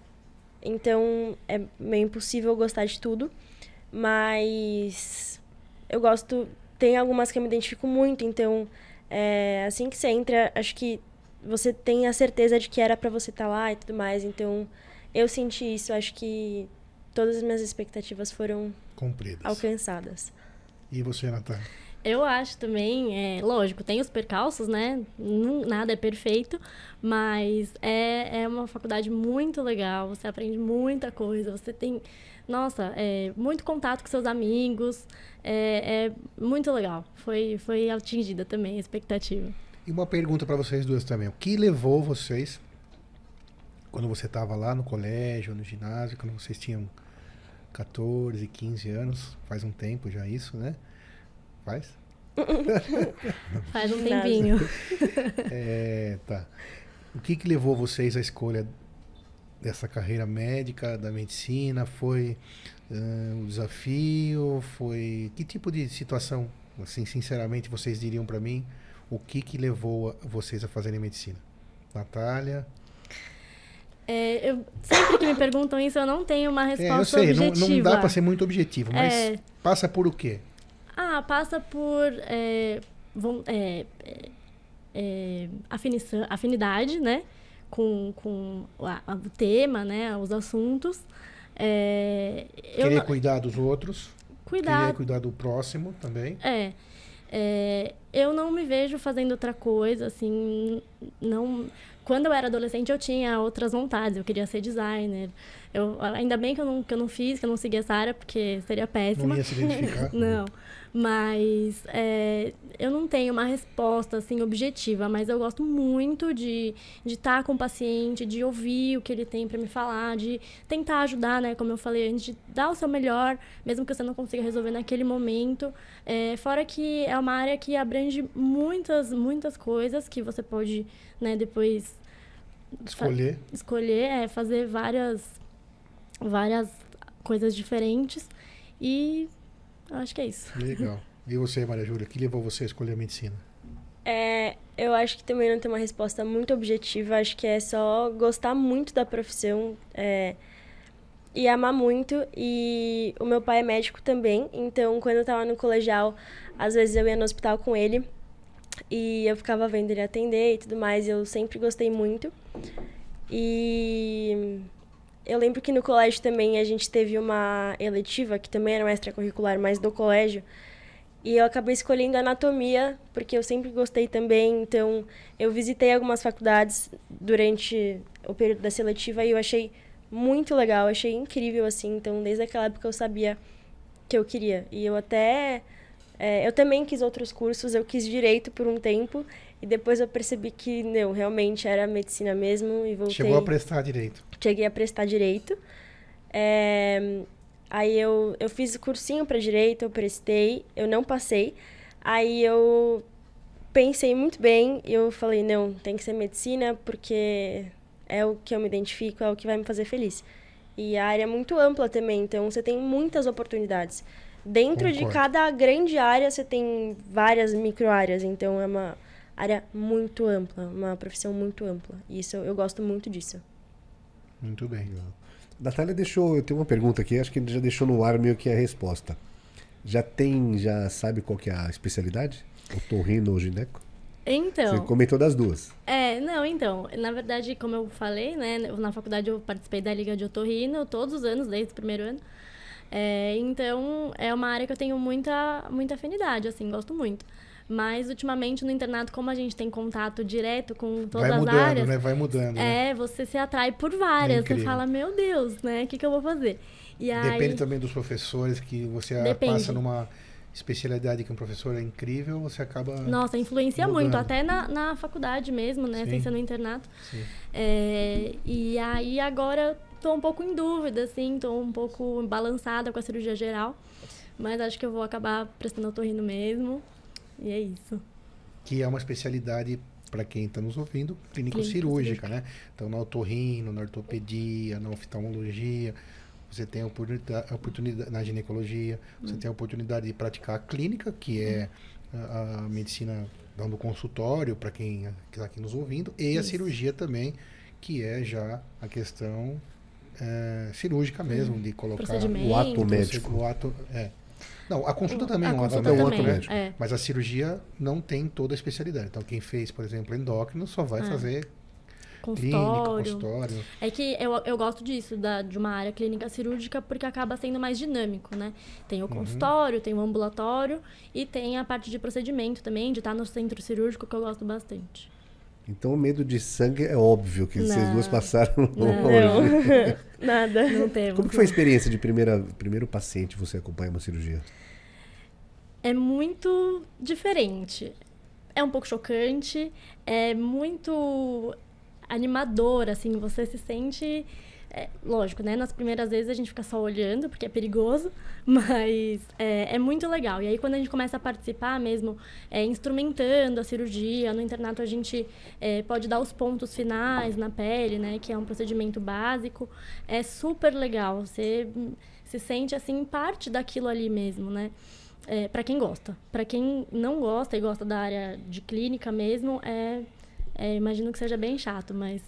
então é meio impossível gostar de tudo. Mas eu gosto... Tem algumas que eu me identifico muito, então, assim que você entra, acho que você tem a certeza de que era pra você estar lá e tudo mais. Então, eu senti isso. Acho que todas as minhas expectativas foram cumpridas, alcançadas. E você, Natália? Eu acho também, lógico, tem os percalços, né? Nada é perfeito, mas é uma faculdade muito legal, você aprende muita coisa, você tem, muito contato com seus amigos, é muito legal. Foi atingida também a expectativa. E uma pergunta para vocês duas também. O que levou vocês, quando você estava lá no colégio, no ginásio, quando vocês tinham 14, 15 anos, faz um tempo já isso, né? Faz? Faz um tempinho. Tá. O que levou vocês à escolha dessa carreira médica, da medicina? Foi um desafio? Foi... Que tipo de situação, assim, sinceramente, vocês diriam para mim? O que levou vocês a fazerem medicina? Natália? Sempre que me perguntam isso, eu não tenho uma resposta objetiva. Não dá para ser muito objetivo, mas passa por o quê? Passa por afinidade, né? Com o tema, né? Os assuntos. Querer cuidar dos outros. Querer cuidar do próximo também. Eu não me vejo fazendo outra coisa, assim, não... Quando eu era adolescente, eu tinha outras vontades, eu queria ser designer. Ainda bem que eu não fiz, que eu não segui essa área, porque seria péssima. Não ia se identificar. Não. Mas eu não tenho uma resposta, assim, objetiva, mas eu gosto muito de estar com o paciente, de ouvir o que ele tem para me falar, de tentar ajudar, né, como eu falei antes, de dar o seu melhor, mesmo que você não consiga resolver naquele momento. Fora que é uma área que abrange muitas coisas que você pode, né, depois escolher, fazer várias coisas diferentes e eu acho que é isso. Legal. E você, Maria Júlia, o que levou você a escolher a medicina? Eu acho que também não tem uma resposta muito objetiva. Acho que é só gostar muito da profissão e amar muito. E o meu pai é médico também. Então, quando eu tava no colegial, às vezes eu ia no hospital com ele. E eu ficava vendo ele atender e tudo mais. Eu sempre gostei muito. E eu lembro que no colégio também a gente teve uma eletiva, que também era uma extracurricular, mas do colégio. E eu acabei escolhendo anatomia, porque eu sempre gostei também. Então, eu visitei algumas faculdades durante o período da seletiva e eu achei muito legal, achei incrível, assim. Então, desde aquela época eu sabia que eu queria. E eu até... eu também quis outros cursos, eu quis direito por um tempo. E depois eu percebi que, não, realmente era medicina mesmo e voltei... Chegou a prestar direito. Cheguei a prestar direito. Aí eu fiz o cursinho para direito, eu prestei, eu não passei. Aí eu pensei muito bem e eu falei, não, tem que ser medicina porque é o que eu me identifico, é o que vai me fazer feliz. E a área é muito ampla também, então você tem muitas oportunidades. Dentro de cada grande área você tem várias micro-áreas, então é uma área muito ampla, uma profissão muito ampla. E isso, eu gosto muito disso. Muito bem. Natália eu tenho uma pergunta aqui, acho que ele já deixou no ar meio que a resposta. Já sabe qual que é a especialidade? Otorrino ou gineco? Então... Você comentou das duas. Então, na verdade, como eu falei, né, na faculdade eu participei da Liga de Otorrino todos os anos, desde o primeiro ano. Então, é uma área que eu tenho muita afinidade, assim, gosto muito. Mas, ultimamente, no internato, como a gente tem contato direto com todas as áreas... Vai mudando, né? Você se atrai por várias. Você fala, meu Deus, né? O que eu vou fazer? E Depende também dos professores, que você passa numa especialidade que um professor é incrível, você acaba... Nossa, influencia mudando. muito. Até na faculdade mesmo, né? Sem ser no internato. Sim. E aí, agora, tô um pouco em dúvida, assim. Tô um pouco balançada com a cirurgia geral. Mas acho que eu vou acabar prestando otorrino mesmo. E é isso. Que é uma especialidade, para quem está nos ouvindo, clínico-cirúrgica, né? Então, na otorrino, na ortopedia, na oftalmologia, você tem a oportunidade na ginecologia, você tem a oportunidade de praticar a clínica, que é a medicina dando consultório para quem está aqui nos ouvindo, e a cirurgia também, que é já a questão cirúrgica mesmo, de colocar o ato médico. Não, a consulta também é um ato médico. Mas a cirurgia não tem toda a especialidade. Então, quem fez, por exemplo, endócrino, só vai fazer consultório. É que eu gosto disso, de uma área clínica cirúrgica, porque acaba sendo mais dinâmico, né? Tem o consultório, tem o ambulatório e tem a parte de procedimento também, de estar no centro cirúrgico, que eu gosto bastante. Então, o medo de sangue é óbvio que vocês duas passaram hoje. Não, nada. Não temos. Como que foi a experiência de primeiro paciente você acompanha uma cirurgia? É muito diferente. É um pouco chocante, é muito animador, assim, você se sente... lógico, né? Nas primeiras vezes a gente fica só olhando, porque é perigoso, mas é muito legal. E aí, quando a gente começa a participar mesmo, instrumentando a cirurgia, no internato a gente pode dar os pontos finais na pele, né? Que é um procedimento básico. É super legal. Você se sente, assim, parte daquilo ali mesmo, né? Para quem gosta. Para quem não gosta e gosta da área de clínica mesmo, imagino que seja bem chato, mas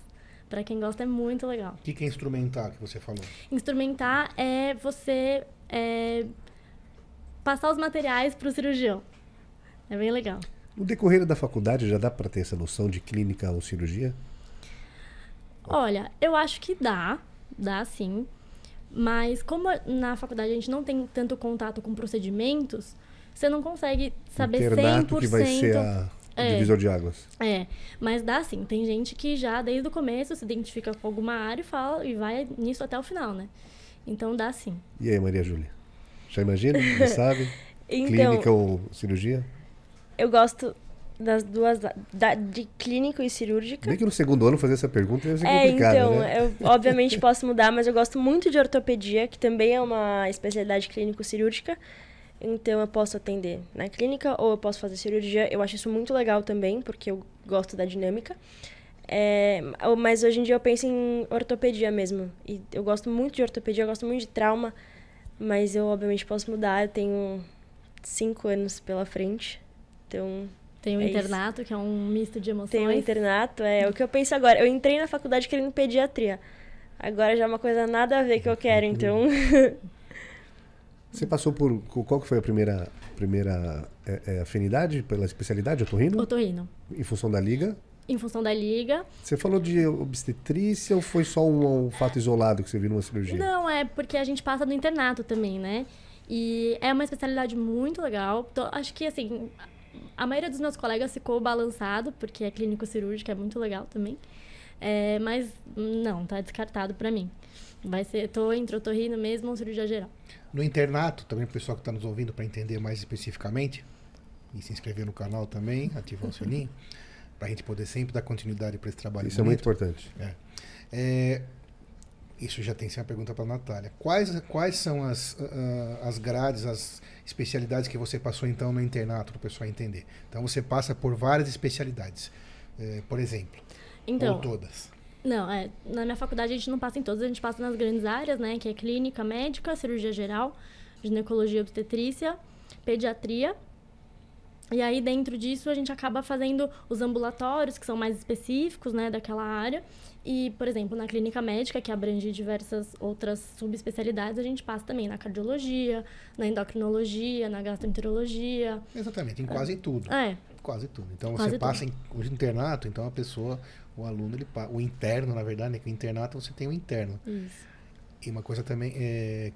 para quem gosta é muito legal. O que é instrumentar, que você falou? Instrumentar é você passar os materiais para o cirurgião. É bem legal. No decorrer da faculdade, já dá para ter essa noção de clínica ou cirurgia? Olha, eu acho que dá sim. Mas como na faculdade a gente não tem tanto contato com procedimentos, você não consegue saber internato 100%. Que vai ser o divisor de águas. Mas dá sim. Tem gente que já desde o começo se identifica com alguma área e vai nisso até o final, né? Então dá sim. E aí, Maria Júlia? Já imagina? Já sabe? Então, Clínica ou cirurgia? eu gosto das duas, de clínico e cirúrgica. Bem que no segundo ano fazer essa pergunta deve ser complicado, Então, né? eu obviamente posso mudar, mas eu gosto muito de ortopedia, que também é uma especialidade clínico-cirúrgica. Então, eu posso atender na clínica ou eu posso fazer cirurgia. Eu acho isso muito legal também, porque eu gosto da dinâmica. Mas hoje em dia eu penso em ortopedia mesmo. E eu gosto muito de ortopedia, eu gosto muito de trauma, mas eu obviamente posso mudar. Eu tenho 5 anos pela frente, então... Tem o internato, que é um misto de emoções. Tem o internato, é o que eu penso agora. Eu entrei na faculdade querendo pediatria. Agora já é uma coisa nada a ver que eu quero, então... Você passou por... Qual que foi a primeira afinidade pela especialidade, otorrino? Otorrino. Em função da liga? Em função da liga. Você falou de obstetrícia ou foi só um fato isolado que você viu numa cirurgia? Não, é porque a gente passa no internato também, né? E é uma especialidade muito legal. Acho que, assim... A maioria dos meus colegas ficou balançado, porque é clínico-cirúrgica, é muito legal também. Mas não, tá descartado pra mim. Tô entre otorrino mesmo ou cirurgia geral. No internato, também o pessoal que está nos ouvindo para entender mais especificamente, e se inscrever no canal também, ativar o sininho, para a gente poder sempre dar continuidade para esse trabalho. Isso bonito. É muito importante. Isso já tem que ser uma pergunta para a Natália. Quais são as grades, as especialidades que você passou então no internato, para o pessoal entender? Então você passa por várias especialidades, por exemplo, então, ou todas? Não, na minha faculdade a gente não passa em todas, a gente passa nas grandes áreas, né? Que é clínica, médica, cirurgia geral, ginecologia, obstetrícia, pediatria. E aí, dentro disso, a gente acaba fazendo os ambulatórios, que são mais específicos, né, daquela área. E, por exemplo, na clínica médica, que abrange diversas outras subespecialidades, a gente passa também na cardiologia, na endocrinologia, na gastroenterologia. Exatamente, em quase tudo. Quase tudo. Então, você passa o internato, então a pessoa, o aluno, o interno, na verdade, né, que o internato você tem o interno. Isso. E uma coisa também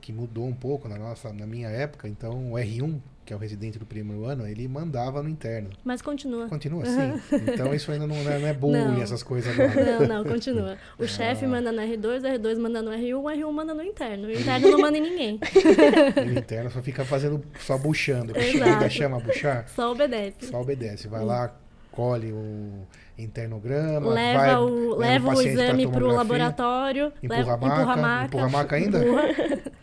que mudou um pouco na minha época, então o R1, que é o residente do primeiro ano, ele mandava no interno. Mas continua. Continua, sim. Então isso ainda não é bullying, essas coisas agora. Não, continua. O chefe manda no R2, o R2 manda no R1, o R1 manda no interno. O interno não manda em ninguém. O interno só fica só buchando. Exato. Chama buchar? Só obedece. Só obedece. Vai lá, colhe o internograma, leva o exame para o laboratório, empurra a maca ainda?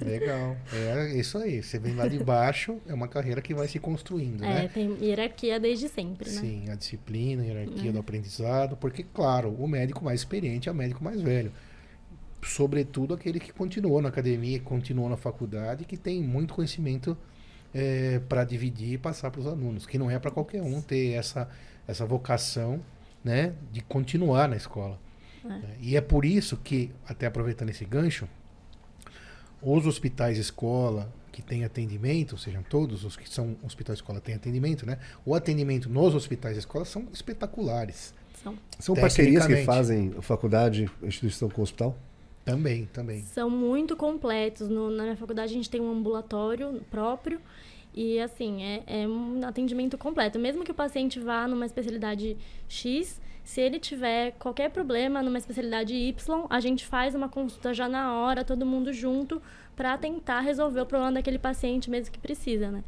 Legal. É isso aí. Você vem lá de baixo, é uma carreira que vai se construindo, né? Tem hierarquia desde sempre, né? Sim, a disciplina, a hierarquia do aprendizado, porque, claro, o médico mais experiente é o médico mais velho. Sobretudo aquele que continuou na academia, continuou na faculdade, que tem muito conhecimento para dividir e passar para os alunos, que não é para qualquer um ter essa vocação, né, de continuar na escola. E é por isso que, até aproveitando esse gancho, os hospitais escola que têm atendimento, ou seja, todos os que são hospitais escola têm atendimento, né? O atendimento nos hospitais escola são espetaculares. São parcerias que fazem faculdade, instituição com o hospital? Também. São muito completos. Na minha faculdade a gente tem um ambulatório próprio. E, assim, é um atendimento completo. Mesmo que o paciente vá numa especialidade X, se ele tiver qualquer problema numa especialidade Y, a gente faz uma consulta já na hora, todo mundo junto, para tentar resolver o problema daquele paciente mesmo que precisa, né?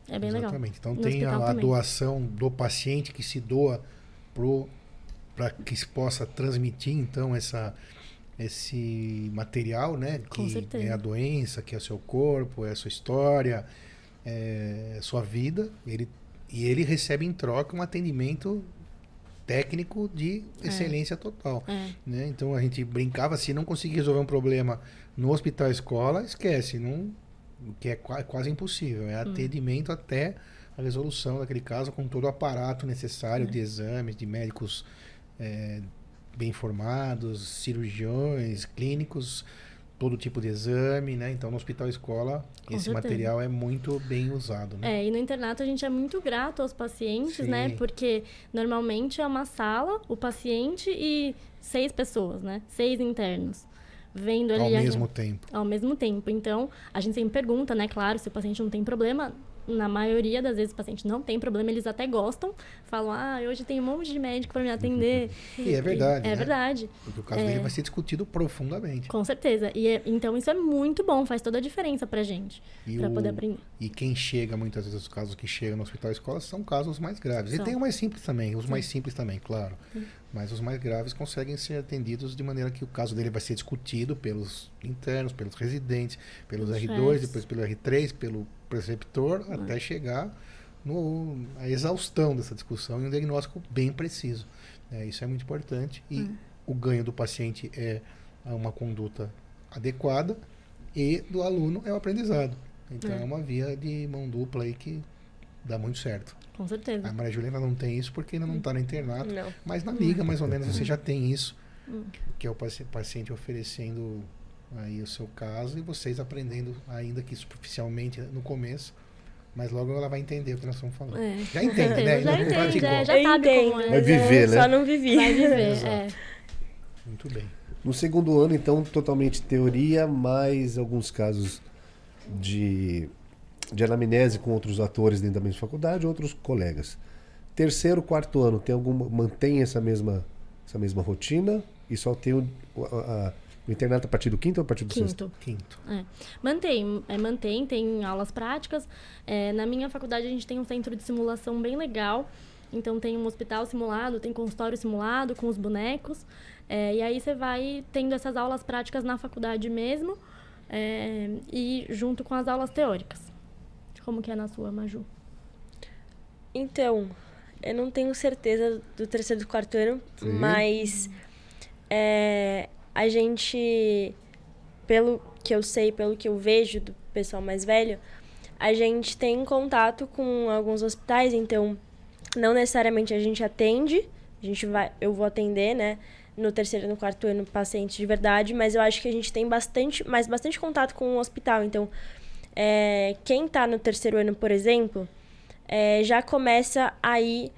É bem legal. Exatamente. Então, tem a doação do paciente que se doa para que se possa transmitir, então, esse material, né? Com certeza. É a doença, que é o seu corpo, é a sua história, sua vida, ele recebe em troca um atendimento técnico de excelência total. Né? Então a gente brincava, se não conseguir resolver um problema no hospital escola, esquece, que é quase impossível. É atendimento até a resolução daquele caso, com todo o aparato necessário de exames, de médicos bem formados, cirurgiões, clínicos, todo tipo de exame, né? Então, no hospital escola, esse material é muito bem usado, né? E no internato a gente é muito grato aos pacientes, né? Porque normalmente é uma sala, o paciente e 6 pessoas, né? 6 internos. Vendo ali ao mesmo tempo. Ao mesmo tempo. Então, a gente sempre pergunta, né? Claro, se o paciente não tem problema, na maioria das vezes o paciente não tem problema, eles até gostam, falam, hoje tem um monte de médico para me atender. E é verdade, É né? verdade. Porque o caso dele vai ser discutido profundamente. Com certeza. Então isso é muito bom, faz toda a diferença pra gente, para poder aprender. E quem chega, muitas vezes, os casos que chegam no hospital escola são casos mais graves. São. E tem os mais simples também, mais simples também, claro. Mas os mais graves conseguem ser atendidos de maneira que o caso dele vai ser discutido pelos internos, pelos residentes, pelos R2, depois pelo R3, pelo preceptor, até chegar à exaustão dessa discussão e um diagnóstico bem preciso. Isso é muito importante. E o ganho do paciente é uma conduta adequada e do aluno é o aprendizado. Então é uma via de mão dupla aí que dá muito certo. Com certeza. A Maria Juliana não tem isso porque ainda não está no internato. Não. Mas na liga, mais ou menos, você já tem isso. Que é o paciente oferecendo aí o seu caso e vocês aprendendo, ainda que superficialmente no começo. Mas logo ela vai entender o que nós estamos falando. Já entende, né? Já Ainda não entende, praticou. já sabe como é. Vai viver, né? Só não vivi. Vai viver, Exato. Muito bem. No segundo ano, então, totalmente teoria, mais alguns casos de anamnese com outros atores dentro da mesma faculdade, outros colegas. Terceiro, quarto ano, mantém essa mesma rotina e só tem o internato a partir do quinto ou a partir do sexto? Quinto. Mantém, tem aulas práticas. Na minha faculdade a gente tem um centro de simulação bem legal. Então tem um hospital simulado, tem consultório simulado com os bonecos. E aí você vai tendo essas aulas práticas na faculdade mesmo, e junto com as aulas teóricas. Como que é na sua, Maju? Então, eu não tenho certeza do terceiro e do quarto ano, mas a gente, pelo que eu sei, pelo que eu vejo do pessoal mais velho, a gente tem contato com alguns hospitais, então não necessariamente a gente atende, eu vou atender, né, no terceiro e no quarto ano pacientes de verdade, mas eu acho que a gente tem bastante contato com o hospital. Então, quem está no terceiro ano, por exemplo, já começa a ir,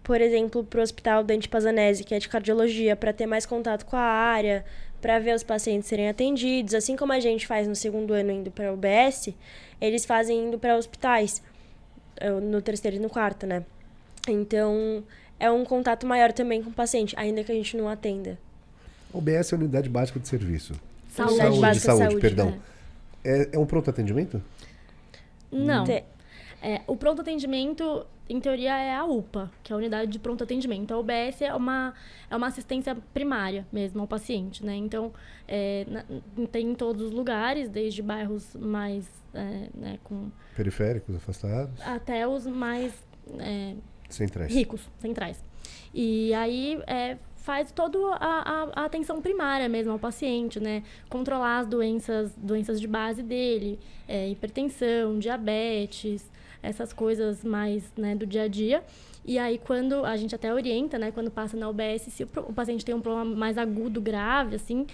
por exemplo, para o Hospital Dante Pazanese, que é de cardiologia, para ter mais contato com a área, para ver os pacientes serem atendidos. Assim como a gente faz no segundo ano indo para a UBS, eles fazem indo para hospitais, no terceiro e no quarto, né? Então, é um contato maior também com o paciente, ainda que a gente não atenda. OBS é a Unidade Básica de Serviço. Saúde. De saúde, perdão. É um pronto atendimento? Não. O pronto atendimento, em teoria, é a UPA, que é a Unidade de Pronto Atendimento. A UBS é uma assistência primária mesmo ao paciente, né? Então, tem em todos os lugares, desde bairros mais com... periféricos, afastados? Até os mais... centrais. Ricos, centrais. E aí faz toda a atenção primária mesmo ao paciente, né? Controlar as doenças de base dele, hipertensão, diabetes, essas coisas mais, né, do dia a dia. E aí, quando a gente até orienta, né, quando passa na UBS, se o paciente tem um problema mais agudo, grave, assim,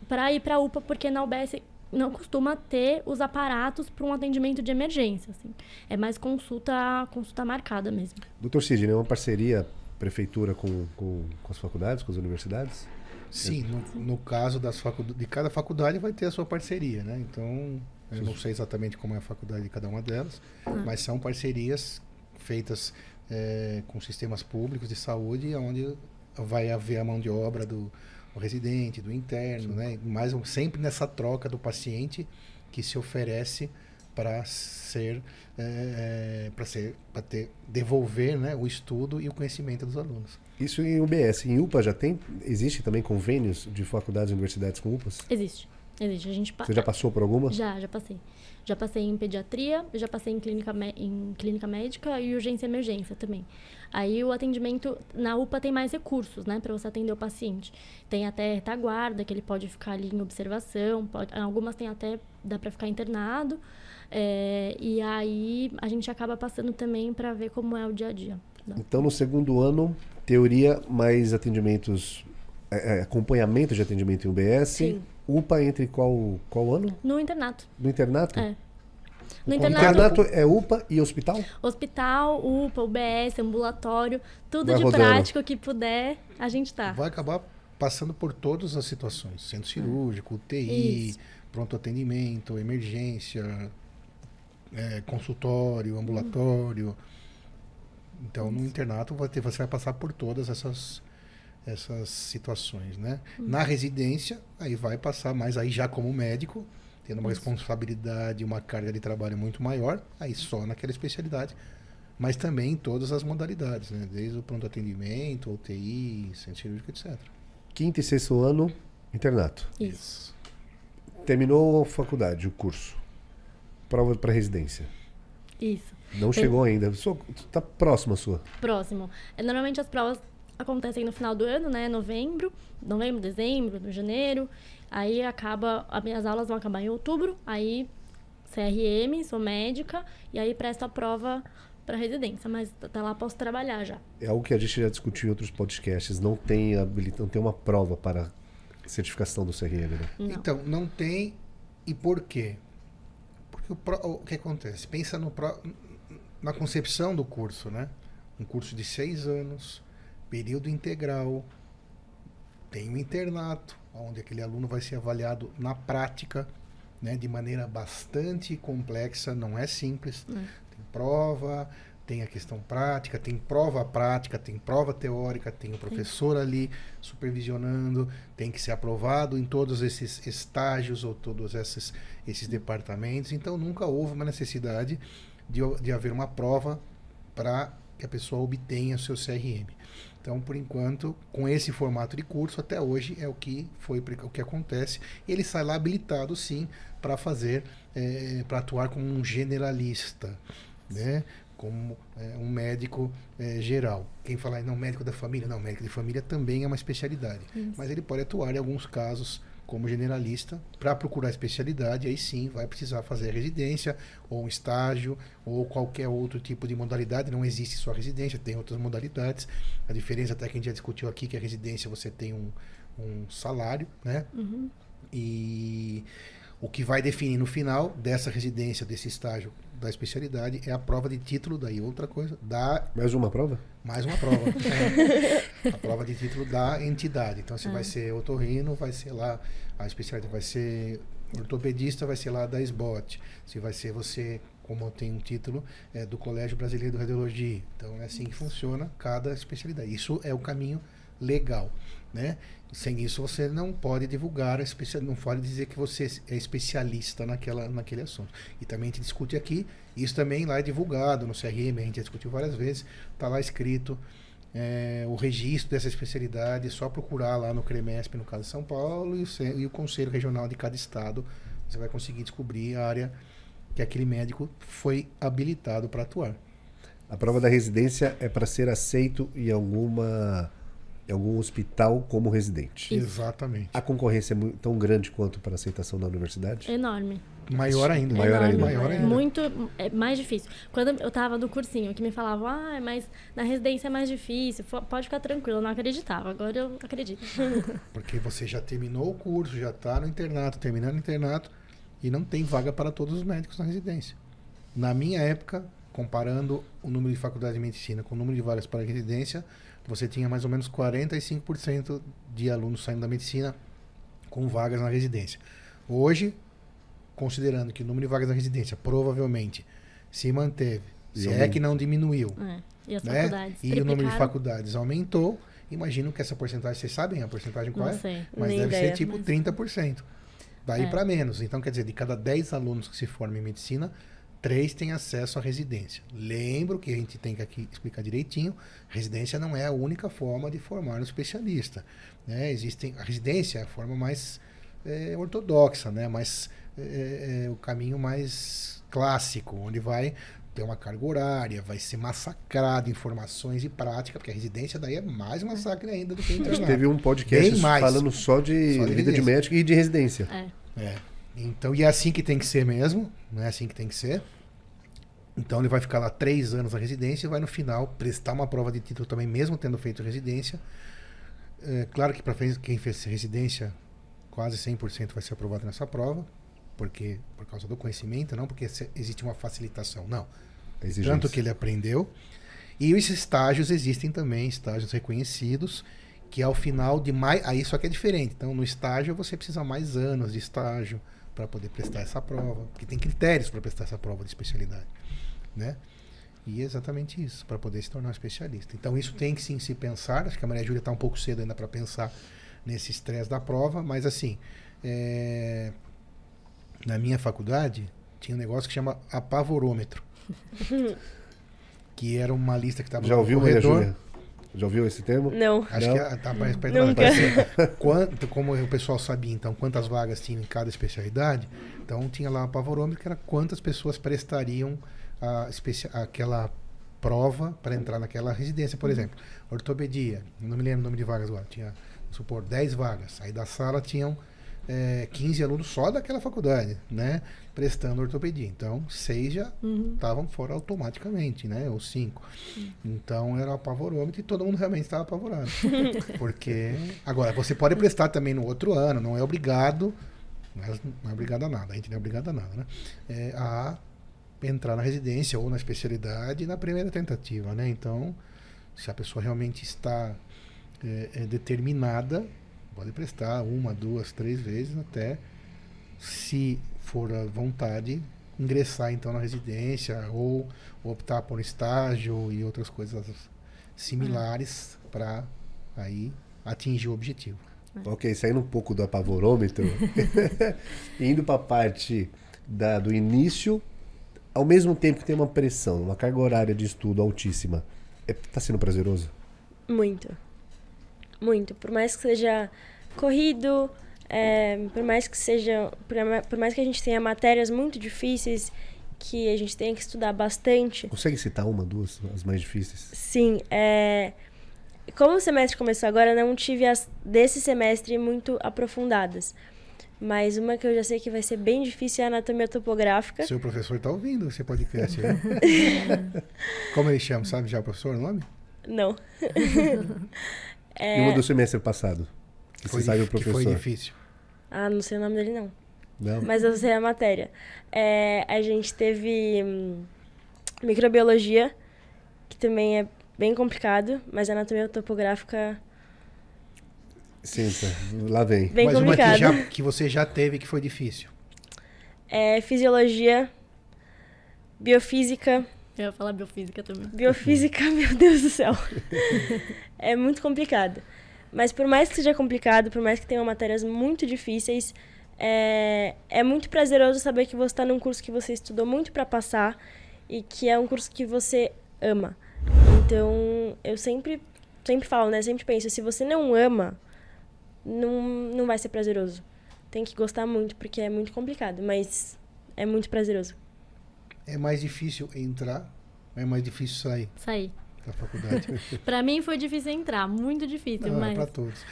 para ir para a UPA, porque na UBS não costuma ter os aparatos para um atendimento de emergência, assim. É mais consulta marcada mesmo. Doutor Sidney, é uma parceria prefeitura com as faculdades, com as universidades? Sim, no caso de cada faculdade vai ter a sua parceria, né? Então, eu não sei exatamente como é a faculdade de cada uma delas, mas são parcerias feitas com sistemas públicos de saúde, onde vai haver a mão de obra do residente, do interno, né? Mas sempre nessa troca do paciente que se oferece para devolver, né, o estudo e o conhecimento dos alunos. Isso em UBS. Em UPA existe também convênios de faculdades e universidades com UPAs? Existe. Você já passou por alguma? Já passei. Já passei em pediatria, já passei em clínica médica e urgência e emergência também. Aí o atendimento na UPA tem mais recursos, né, para você atender o paciente. Tem até retaguarda, que ele pode ficar ali em observação, algumas tem até, dá para ficar internado. E aí a gente acaba passando também para ver como é o dia a dia. Então, no segundo ano, teoria mais atendimentos, acompanhamento de atendimento em UBS. Sim. UPA entre qual ano? No internato. No internato? No internato é UPA e hospital? Hospital, UPA, UBS, ambulatório, tudo Vai de rodando. prático que puder, a gente tá. Vai acabar passando por todas as situações. Centro cirúrgico, UTI, Isso. pronto atendimento, emergência, consultório, ambulatório. Então, no internato, você vai passar por todas essas situações, né? Na residência, aí vai passar mais, aí já como médico, tendo uma responsabilidade, uma carga de trabalho muito maior, aí só naquela especialidade, mas também em todas as modalidades, né? Desde o pronto atendimento, UTI, centro cirúrgico, etc. Quinto e sexto ano, internato. Isso. Terminou a faculdade, o curso. Prova para residência. Isso. Não chegou ainda. Tá próxima a sua. Próximo. Normalmente as provas acontecem no final do ano, né? Novembro, dezembro, janeiro. Aí as minhas aulas vão acabar em outubro. Aí CRM, sou médica. E aí presto a prova para residência. Mas até lá posso trabalhar já. É algo que a gente já discutiu em outros podcasts. Não tem uma prova para certificação do CRM, né? Não. Então, não tem. E por quê? Porque o que acontece? Pensa na concepção do curso, né? Um curso de 6 anos, período integral, tem um internato, onde aquele aluno vai ser avaliado na prática, né? De maneira bastante complexa, não é simples. Tem prova, tem a questão prática, tem prova prática, tem prova teórica, tem o professor ali supervisionando, tem que ser aprovado em todos esses estágios ou todos esses departamentos. Então, nunca houve uma necessidade de haver uma prova para que a pessoa obtenha o seu CRM. Então, por enquanto, com esse formato de curso, até hoje é o que acontece. Ele sai lá habilitado, sim, para para atuar como um generalista, né? Como um médico geral. Quem fala, não, médico da família, não, médico de família também é uma especialidade. Mas ele pode atuar em alguns casos como generalista. Para procurar especialidade, aí sim vai precisar fazer a residência, ou um estágio, ou qualquer outro tipo de modalidade. Não existe só residência, tem outras modalidades. A diferença até que a gente já discutiu aqui, que a residência você tem um salário, né? E o que vai definir no final dessa residência, desse estágio da especialidade, é a prova de título, daí outra coisa, Mais uma prova? Mais uma prova. A prova de título da entidade. Então, se vai ser otorrino, vai ser lá, a especialidade vai ser ortopedista, vai ser lá da SBOT. Se vai ser você, como tem um título, do Colégio Brasileiro de Radiologia. Então, é assim que funciona cada especialidade. Isso é o caminho legal, né? Sem isso você não pode divulgar, não pode dizer que você é especialista naquele assunto. E também a gente discute aqui, isso também lá é divulgado no CRM, a gente já discutiu várias vezes, está lá escrito o registro dessa especialidade, é só procurar lá no CREMESP, no caso de São Paulo, e o Conselho Regional de cada estado, você vai conseguir descobrir a área que aquele médico foi habilitado para atuar. A prova da residência é para ser aceito em algum hospital como residente. Isso. Exatamente. A concorrência é tão grande quanto para aceitação na universidade? Enorme. Maior ainda. Maior ainda. Maior ainda. Muito mais difícil. Quando eu tava no cursinho, que me falavam, mas na residência é mais difícil, pode ficar tranquilo. Eu não acreditava, agora eu acredito. Porque você já terminou o curso, já está no internato, terminando o internato, e não tem vaga para todos os médicos na residência. Na minha época, comparando o número de faculdades de medicina com o número de vagas para a residência, você tinha mais ou menos 45% de alunos saindo da medicina com vagas na residência. Hoje, considerando que o número de vagas na residência provavelmente se manteve, se é que não diminuiu, E as né? faculdades E o número de triplicaram. faculdades aumentou, imagino que essa porcentagem, vocês sabem a porcentagem qual Não é? sei, Mas nem deve ideia, ser tipo mas- 30%. Daí para menos. Então, quer dizer, de cada 10 alunos que se formam em medicina, 3 têm acesso à residência. Lembro que a gente tem que aqui explicar direitinho, residência não é a única forma de formar um especialista, né? A residência é a forma mais ortodoxa, né? O caminho mais clássico, onde vai ter uma carga horária, vai ser massacrado informações e prática, porque a residência daí é mais massacre ainda do que o A gente internato. teve um podcast Bem mais. falando só de vida de residência. médico e de residência. Então, e é assim que tem que ser mesmo, não é assim que tem que ser. Então ele vai ficar lá 3 anos na residência e vai no final prestar uma prova de título também, mesmo tendo feito residência. Claro que para quem fez residência, quase 100% vai ser aprovado nessa prova, porque por causa do conhecimento, não porque existe uma facilitação, não. Exigência. Tanto que ele aprendeu. E os estágios existem também, estágios reconhecidos, que ao final de mais... Aí só que é diferente. Então, no estágio, você precisa mais anos de estágio para poder prestar essa prova, porque tem critérios para prestar essa prova de especialidade, né? E é exatamente isso, para poder se tornar especialista. Então isso tem que sim se pensar, acho que a Maria Júlia está um pouco cedo ainda para pensar nesse estresse da prova, mas assim, na minha faculdade tinha um negócio que chama apavorômetro, que era uma lista que estava Já ouviu, Maria Júlia? Já ouviu esse termo? Não. Acho que tá mais perto Nunca. como o pessoal sabia, então, quantas vagas tinha em cada especialidade, então tinha lá o apavorômetro, que era quantas pessoas prestariam aquela prova para entrar naquela residência, por exemplo. Ortopedia, não me lembro o nome de vagas agora, tinha, vamos supor, 10 vagas. Aí da sala tinham 15 alunos só daquela faculdade, né? Prestando ortopedia. Então, 6 já estavam fora automaticamente, né? Ou 5. Então, era o apavorômetro e todo mundo realmente estava apavorado. Porque... Agora, você pode prestar também no outro ano, não é obrigado, não é obrigado a nada, a gente não é obrigado a nada, né? A entrar na residência ou na especialidade na primeira tentativa, né? Então, se a pessoa realmente está determinada, pode prestar 1, 2, 3 vezes até, se for a vontade, ingressar então na residência ou optar por estágio e outras coisas similares para aí atingir o objetivo. Ok, saindo um pouco do apavorômetro, indo para a parte do início, ao mesmo tempo que tem uma pressão, uma carga horária de estudo altíssima, tá sendo prazeroso? Muito. Muito. Por mais que seja corrido, por mais que a gente tenha matérias muito difíceis, que a gente tenha que estudar bastante. Consegue citar uma, duas, as mais difíceis? Sim. Como o semestre começou agora, não tive as desse semestre muito aprofundadas. Mas uma que eu já sei que vai ser bem difícil é a anatomia topográfica. Seu professor está ouvindo esse podcast, né? Como ele chama? Sabe já o professor, o nome? Não. E uma do semestre passado? Que você sabe o professor? Que foi difícil. Ah, não sei o nome dele, não. Não? Mas eu sei a matéria. A gente teve microbiologia, que também é bem complicado, mas a anatomia topográfica... Senta, lá vem. Bem Mas complicado. uma que você já teve que foi difícil. Fisiologia, biofísica... Eu ia falar biofísica também. Biofísica, meu Deus do céu. É muito complicado. Mas por mais que seja complicado, por mais que tenham matérias muito difíceis, é muito prazeroso saber que você está num curso que você estudou muito para passar e que é um curso que você ama. Então, eu sempre falo, né? Sempre penso, se você não ama, não vai ser prazeroso. Tem que gostar muito, porque é muito complicado, mas é muito prazeroso. É mais difícil entrar, é mais difícil sair da faculdade. Pra mim foi difícil entrar, muito difícil, Não, mas... é para todos.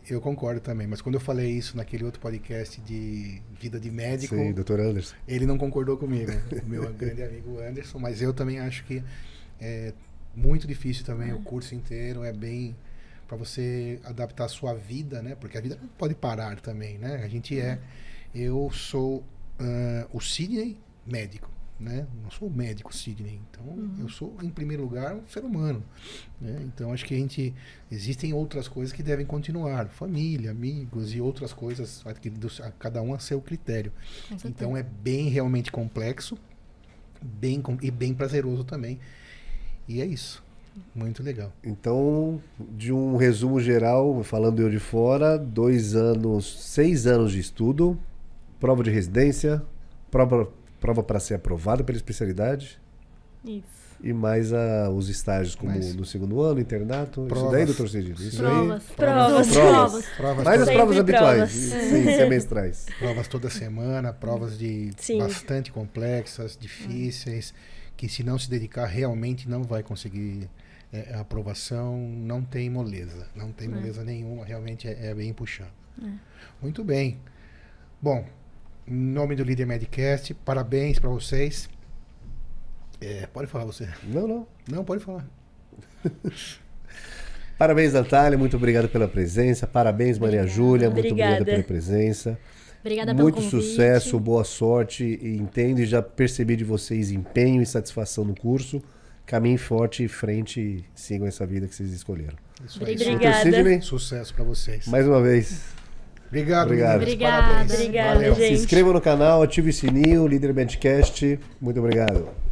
Eu concordo também, mas quando eu falei isso naquele outro podcast de vida de médico, Sim, Dr. Anderson. ele não concordou comigo, o meu grande amigo Anderson, mas eu também acho que é muito difícil também, o curso inteiro é bem para você adaptar a sua vida, né? Porque a vida não pode parar também, né? Eu sou o Sidney médico, né? Não sou o médico Sidney, então eu sou em primeiro lugar um ser humano, né? Então acho que existem outras coisas que devem continuar, família, amigos e outras coisas, cada um a seu critério. Então é bem realmente complexo, e bem prazeroso também. E é isso. Muito legal. Então, de um resumo geral, falando eu de fora, 6 anos de estudo, prova de residência, prova para ser aprovada pela especialidade. Isso. E mais os estágios, como no segundo ano, internato. Provas. Isso daí, doutor Cedilho? Isso Provas. aí. Mais as provas Sempre habituais. provas. Sim, semestrais. Provas toda semana, provas Sim. bastante complexas, difíceis, que se não se dedicar realmente não vai conseguir a aprovação, não tem moleza. Não tem moleza nenhuma, realmente é bem puxado. Muito bem. Bom, em nome do Líder Medcast, parabéns para vocês. Pode falar você. Não. Não, pode falar. Parabéns, Natália. Muito obrigado pela presença. Parabéns, Maria Júlia. Muito obrigada pela presença. Obrigada pelo Muito convite. sucesso, boa sorte. E entendo e já percebi de vocês empenho e satisfação no curso. Caminhem forte e frente e sigam essa vida que vocês escolheram. Isso aí. Obrigada. Dr. Sidney, Sucesso para vocês. mais uma vez. Obrigado, Obrigado. meninas. Obrigada. Parabéns. Obrigada, Valeu. gente. Se inscreva no canal, ative o sininho, Líder Bandcast. Muito obrigado.